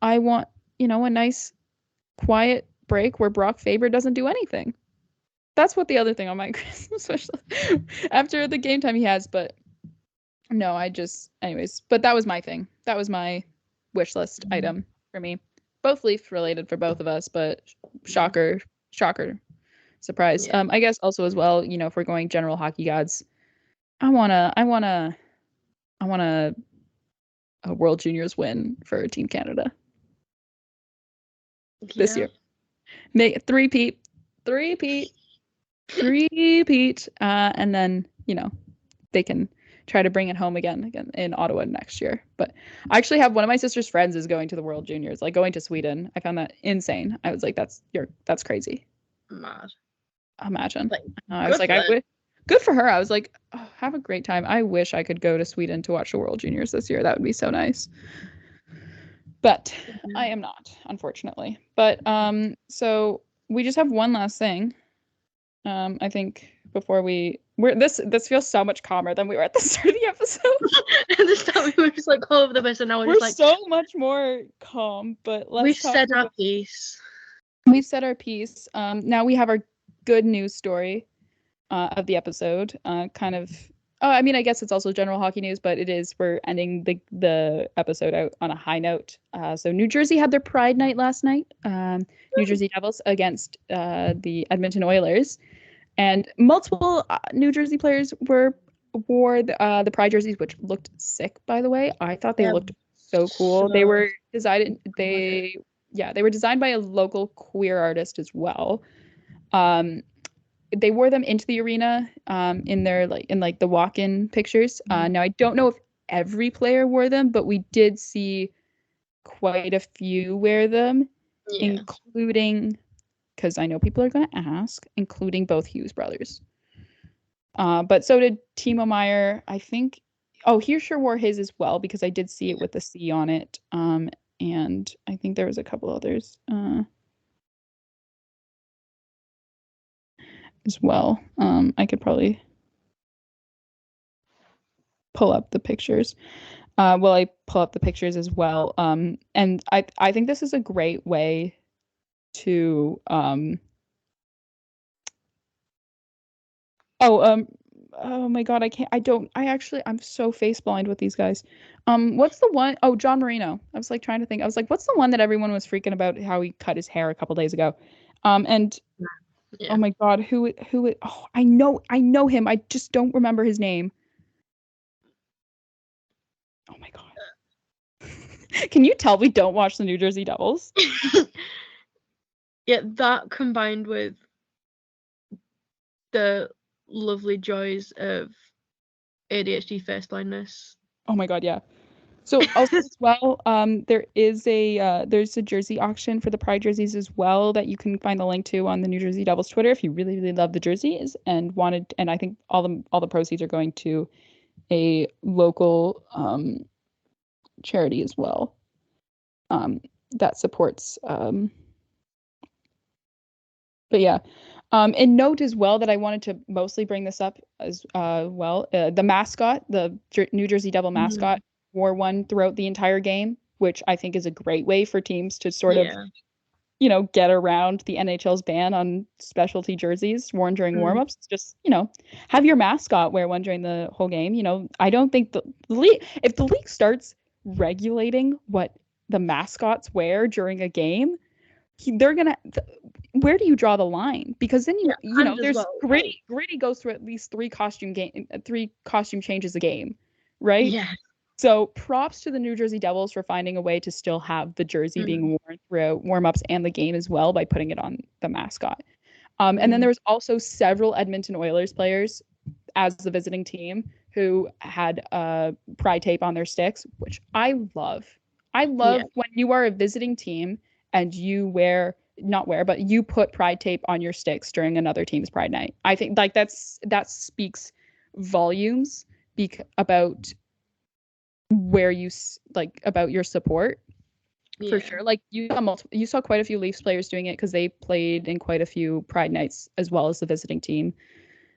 I want, a nice quiet break where Brock Faber doesn't do anything. That's what the other thing on my Christmas wish list after the game time he has. But no, anyways, but that was my thing. That was my wish list item for me. Both Leaf related for both of us, but shocker, surprise. Yeah. I guess also as well, if we're going general hockey gods, I want a World Juniors win for Team Canada this year. Make three-peat, and then they can try to bring it home again in Ottawa next year. But I actually have one of my sister's friends is going to the World Juniors, like going to Sweden. I found that insane. I was like, that's crazy. Mad. Imagine. Like, I was good like, for them. good for her. I was like, oh, have a great time. I wish I could go to Sweden to watch the World Juniors this year. That would be so nice. But I am not, unfortunately. But so we just have one last thing. I think before we're this feels so much calmer than we were at the start of the episode. At the start we were just like all over the place, and now we're We're just like, so much more calm. But let's we've talk said our about- piece. We've said our piece. Now we have our good news story of the episode. Kind of. Oh, I mean, I guess it's also general hockey news, but we're ending the episode out on a high note. So New Jersey had their Pride Night last night. New Jersey Devils against the Edmonton Oilers, and multiple New Jersey players wore the Pride jerseys, which looked sick. By the way, I thought they looked so cool. They were designed. They were designed by a local queer artist as well. They wore them into the arena in the walk-in pictures. Now I don't know if every player wore them, but we did see quite a few wear them, including, because I know people are going to ask, including both Hughes brothers. But so did Timo Meyer. I think, Hirscher wore his as well, because I did see it with the C on it. And I think there was a couple others. As well. I could probably pull up the pictures. I pull up the pictures as well. And I think this is a great way to oh my god, I'm so face blind with these guys. What's the one? Oh, John Marino. I was like trying to think. I was like, what's the one that everyone was freaking about how he cut his hair a couple days ago? And oh my god, who oh, I know him. I just don't remember his name. Oh my god. Can you tell we don't watch the New Jersey Devils? Yeah, that combined with the lovely joys of ADHD face blindness. Oh my god, yeah. So also as well, there's a jersey auction for the Pride jerseys as well that you can find the link to on the New Jersey Devils Twitter if you really, really love the jerseys and I think all the proceeds are going to a local charity as well. That supports but yeah. And note as well that I wanted to mostly bring this up as well. The mascot, the New Jersey Devil mascot, wore one throughout the entire game, which I think is a great way for teams to sort of, get around the NHL's ban on specialty jerseys worn during warmups. Just, have your mascot wear one during the whole game. I don't think the league, if the league starts regulating what the mascots wear during a game, they're gonna. Where do you draw the line? Because then there's Gritty. Gritty goes through at least three costume changes a game, right? Yeah. So props to the New Jersey Devils for finding a way to still have the jersey being worn throughout warm-ups and the game as well by putting it on the mascot. And then there was also several Edmonton Oilers players as the visiting team who had Pride tape on their sticks, which I love. I love when you are a visiting team and you you put Pride tape on your sticks during another team's Pride night. I think that speaks volumes about where you about your support for sure. Like you saw quite a few Leafs players doing it because they played in quite a few Pride nights as well as the visiting team.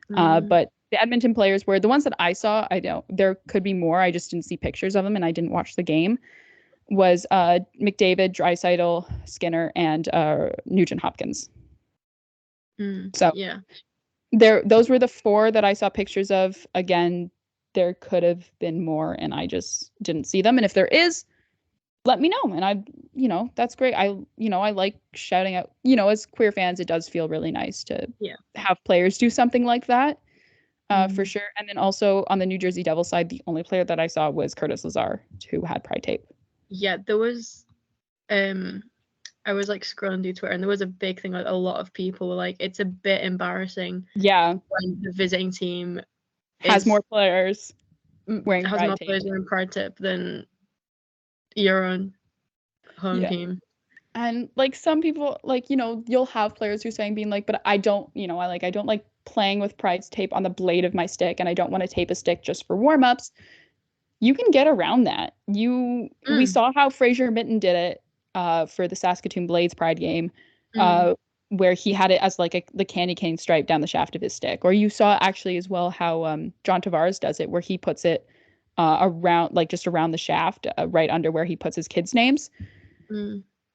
But the Edmonton players were the ones that I saw. I know there could be more. I just didn't see pictures of them and I didn't watch the game. Was McDavid, Draisaitl, Skinner, and Nugent Hopkins. So those were the four that I saw pictures of. Again, there could have been more, and I just didn't see them. And if there is, let me know. And that's great. I like shouting out. As queer fans, it does feel really nice to have players do something like that, for sure. And then also on the New Jersey Devil side, the only player that I saw was Curtis Lazar, who had Pride tape. Yeah, there was I was like scrolling through Twitter and there was a big thing, like a lot of people were like, it's a bit embarrassing when the visiting team has more players. Wearing has pride more tape. players wearing pride tape than your own home Yeah. team. And like some people, like, you know, you'll have players who are saying being like, but I don't, you know, I don't like playing with pride tape on the blade of my stick, and I don't want to tape a stick just for warm-ups. You can get around that. We saw how Fraser Mitten did it for the Saskatoon Blades Pride game, where he had it as like the candy cane stripe down the shaft of his stick. Or you saw actually as well how John Tavares does it, where he puts it around, like just around the shaft, right under where he puts his kids' names.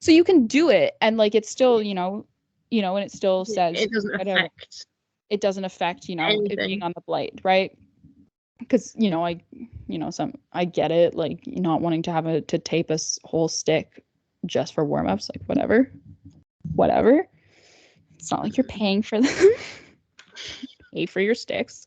So you can do it, and like it's still, you know, and it still says it doesn't whatever. affect. It doesn't affect, you know, it anything. being on the blade, right? Because, you know, I get it, like not wanting to have to tape a whole stick just for warm-ups, like whatever. It's not like you're paying for them. Pay for your sticks.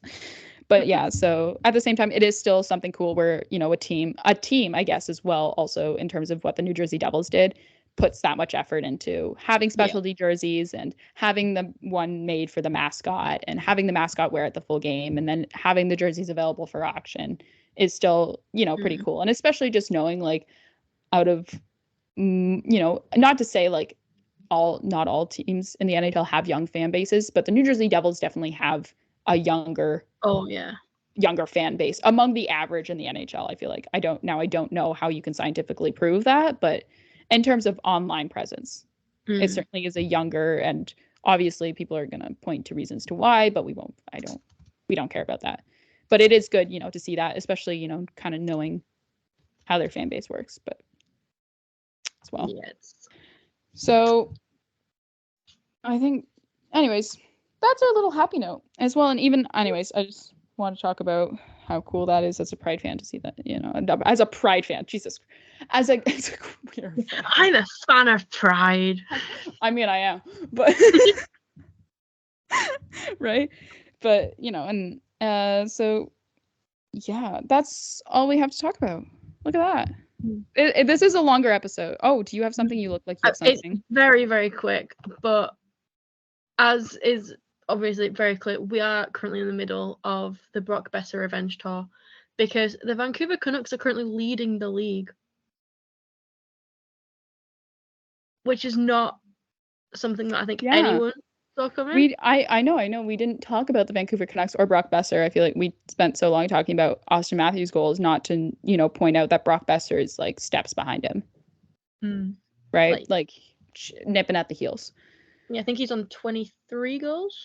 But yeah, so at the same time, it is still something cool where, you know, a team, I guess, as well, also in terms of what the New Jersey Devils did, puts that much effort into having specialty jerseys and having the one made for the mascot and having the mascot wear it the full game, and then having the jerseys available for auction is still, you know, pretty cool. And especially just knowing, like, out of, you know, not to say like not all teams in the NHL have young fan bases, but the New Jersey Devils definitely have a younger fan base among the average in the NHL. I feel like I don't know how you can scientifically prove that, but in terms of online presence, it certainly is a younger, and obviously people are going to point to reasons to why, but we don't care about that. But it is good, you know, to see that, especially, you know, kind of knowing how their fan base works, but as well. Yes. So I think, anyways, that's our little happy note as well. And even, anyways, I just want to talk about how cool that is as a Pride fan to see that, you know, as a Pride fan, Jesus, as a queer fan. I'm a fan of Pride. I mean, I am, but right, but you know, and so yeah, that's all we have to talk about. Look at that. This is a longer episode. Oh, do you have something? You look like you have something. It's very, very quick, but as is obviously very clear, we are currently in the middle of the Brock Besser revenge tour because the Vancouver Canucks are currently leading the league, which is not something that I think anyone saw coming. I know we didn't talk about the Vancouver Canucks or Brock Besser. I feel like we spent so long talking about Austin Matthews' goals not to, you know, point out that Brock Besser is like steps behind him. Right? Like nipping at the heels. Yeah, I think he's on 23 goals.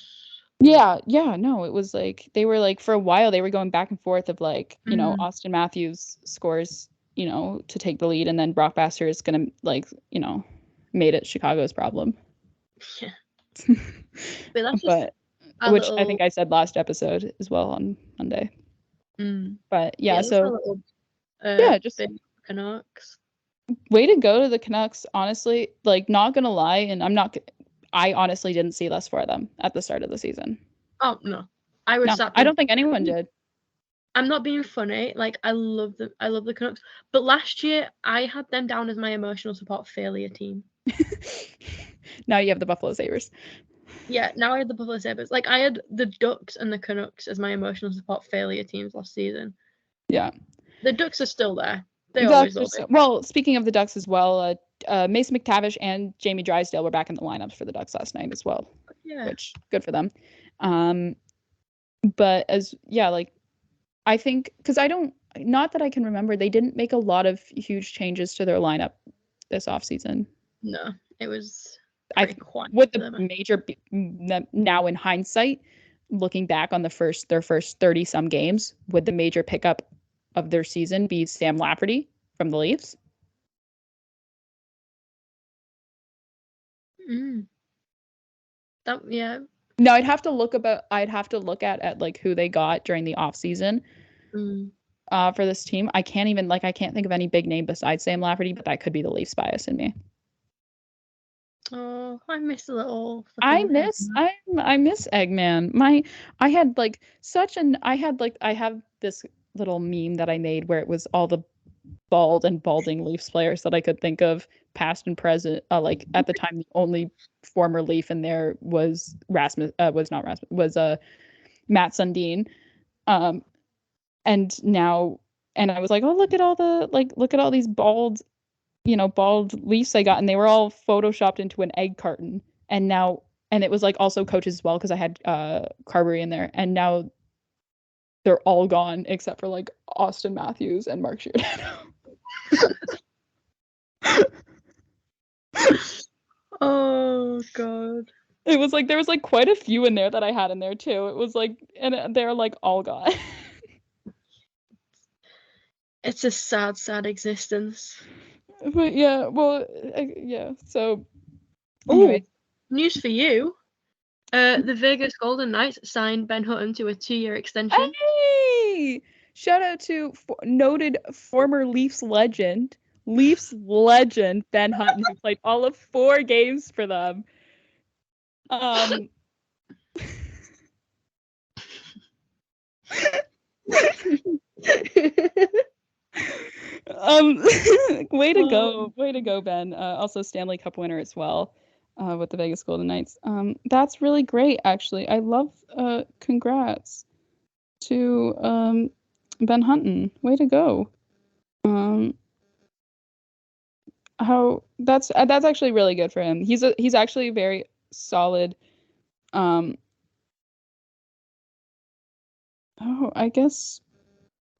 Yeah, no, it was like they were like for a while they were going back and forth of like, you know, Austin Matthews scores, you know, to take the lead, and then Brock Besser is gonna, like, you know, made it Chicago's problem. Yeah. But that's just which I think I said last episode as well on Monday. But yeah, so just Canucks. Way to go to the Canucks, honestly. Like, not gonna lie, and I honestly didn't see less for them at the start of the season. Oh no, I don't think anyone did. I'm not being funny. Like, I love the Canucks, but last year I had them down as my emotional support failure team. Now you have the Buffalo Sabres. Yeah, now I had the Buffalo Sabres. Like, I had the Ducks and the Canucks as my emotional support failure teams last season. Yeah, the Ducks are still there. They always will be. Well, speaking of the Ducks as well, Mason McTavish and Jamie Drysdale were back in the lineups for the Ducks last night as well. Yeah, which good for them. But like, I think because not that I can remember, they didn't make a lot of huge changes to their lineup this offseason. No, it was. With the major now in hindsight, looking back on their first 30-some games, would the major pickup of their season be Sam Lafferty from the Leafs? Yeah. No, I'd have to look at like who they got during the off season for this team. I can't think of any big name besides Sam Lafferty, but that could be the Leafs bias in me. Oh, I miss a little. I miss Eggman. I have this little meme that I made where it was all the bald and balding Leafs players that I could think of, past and present. Like at the time, the only former Leaf in there was Matt Sundin. and I was like, oh, look at all these bald leaves I got, and they were all photoshopped into an egg carton. And it was like also coaches as well, because I had Carberry in there, and now they're all gone except for like Austin Matthews and Mark Giordano. Oh god. It was like there was like quite a few in there that I had in there too. It was like, and they're like all gone. It's a sad existence. But yeah, well, yeah. So Oh, anyway, news for you. The Vegas Golden Knights signed Ben Hutton to a 2-year extension. hey, shout out to noted former Leafs legend Ben Hutton, who played all of 4 games for them. Way to go, Ben. Also Stanley Cup winner as well, with the Vegas Golden Knights. That's really great, actually. I love. Congrats to Ben Hutton. Way to go. How that's actually really good for him. He's actually very solid. I guess.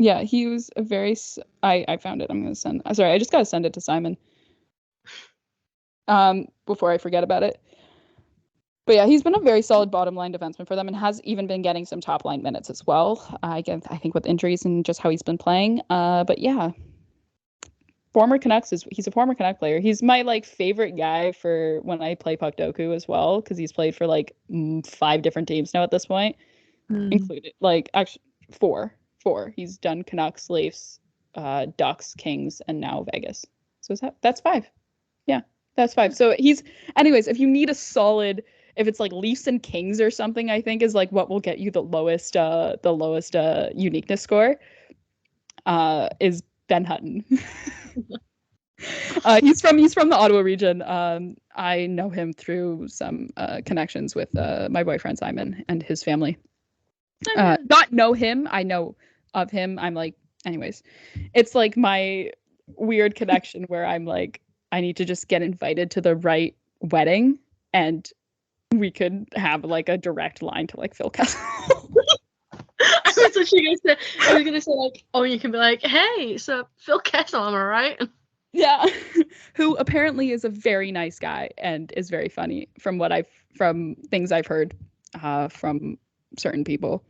Yeah, he was a very. I found it. I'm gonna send. Sorry, I just gotta send it to Simon. Before I forget about it. But yeah, he's been a very solid bottom line defenseman for them, and has even been getting some top line minutes as well. I think with injuries and just how he's been playing. But yeah, he's a former Canuck player. He's my like favorite guy for when I play Puck Doku as well, because he's played for like 5 different teams now at this point, included like actually 4. He's done Canucks, Leafs, Ducks, Kings, and now Vegas. So that's 5. Yeah, that's 5. So anyways, if you need a solid, if it's like Leafs and Kings or something, I think is like what will get you the lowest uniqueness score, is Ben Hutton. He's from the Ottawa region. I know him through some connections with my boyfriend Simon and his family. Not know him, I know of him. I'm like, anyways, it's like my weird connection where I'm like, I need to just get invited to the right wedding, and we could have like a direct line to like Phil Kessel. I was gonna say like, oh, you can be like, hey, so Phil Kessel, am I right? Yeah, who apparently is a very nice guy and is very funny from things I've heard from certain people,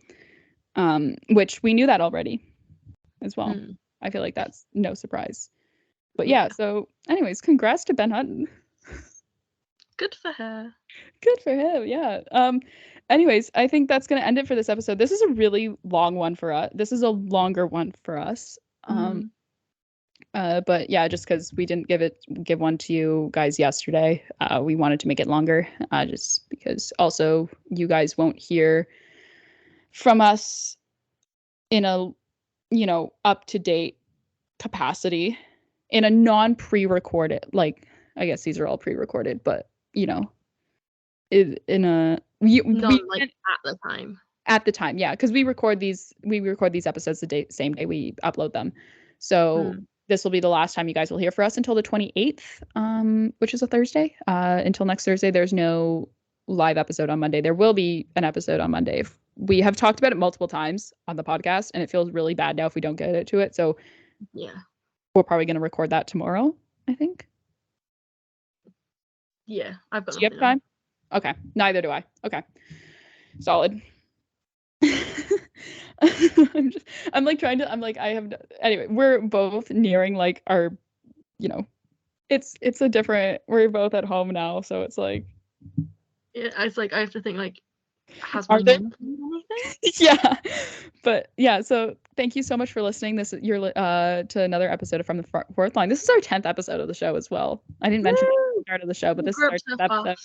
which we knew that already as well. I feel like that's no surprise. But yeah, so anyways, congrats to Ben Hutton. Good for her. Good for him, yeah. Anyways, I think that's going to end it for this episode. This is a really long one for us. This is a longer one for us. But yeah, just because we didn't give one to you guys yesterday, we wanted to make it longer, just because also you guys won't hear from us in a, up-to-date capacity in a non-pre-recorded, like, I guess these are all pre-recorded, but at the time, yeah, because we record these episodes the same day we upload them. So this will be the last time you guys will hear from us until the 28th, which is a Thursday. Until next Thursday, there's no live episode on Monday. There will be an episode on Monday. We have talked about it multiple times on the podcast, and it feels really bad now if we don't get to it. So yeah, we're probably going to record that tomorrow, I think. Yeah, I've got. Do you have time? Okay, neither do I. Okay, solid. Anyway, we're both nearing like our, it's a different, we're both at home now, so it's like, yeah, it's like I have to think like, has my mom done anything? Yeah, but yeah, so thank you so much for listening. You're to another episode of From the Fourth Line. This is our 10th episode of the show as well. I didn't mention it at the start of the show, but this is our 10th episode.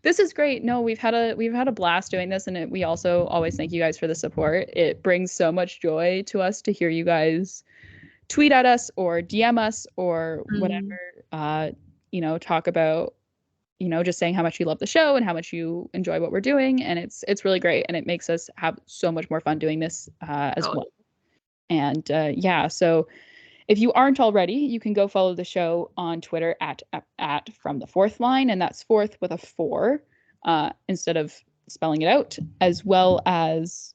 This is great. No, we've had a blast doing this, and we also always thank you guys for the support. It brings so much joy to us to hear you guys tweet at us or DM us or whatever. Talk about, just saying how much you love the show and how much you enjoy what we're doing, and it's really great, and it makes us have so much more fun doing this as well. And yeah, so if you aren't already, you can go follow the show on Twitter at From the Fourth Line, and that's fourth with a 4 instead of spelling it out, as well as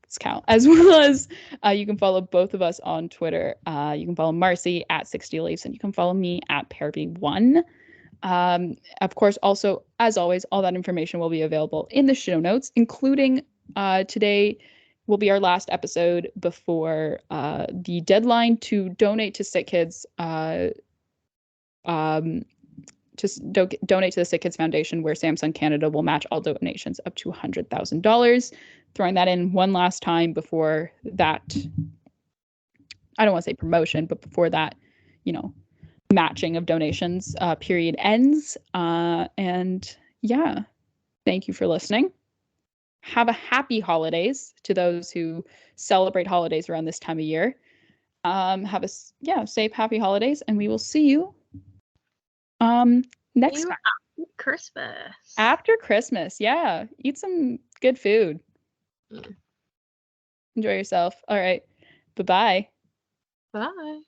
it's Cal, as well as you can follow both of us on Twitter. You can follow Marcie at 60 Leafs, and you can follow me at Pearby1. Of course, also, as always, all that information will be available in the show notes, including today will be our last episode before the deadline to donate to Sick Kids. Donate to the Sick Kids Foundation, where Samsung Canada will match all donations up to $100,000. Throwing that in one last time before that, I don't want to say promotion, but before that, matching of donations period ends. And yeah, thank you for listening. Have a happy holidays to those who celebrate holidays around this time of year. Have a safe, happy holidays, and we will see you next time. Christmas. After Christmas, yeah. Eat some good food. Mm. Enjoy yourself. All right. Bye-bye. Bye.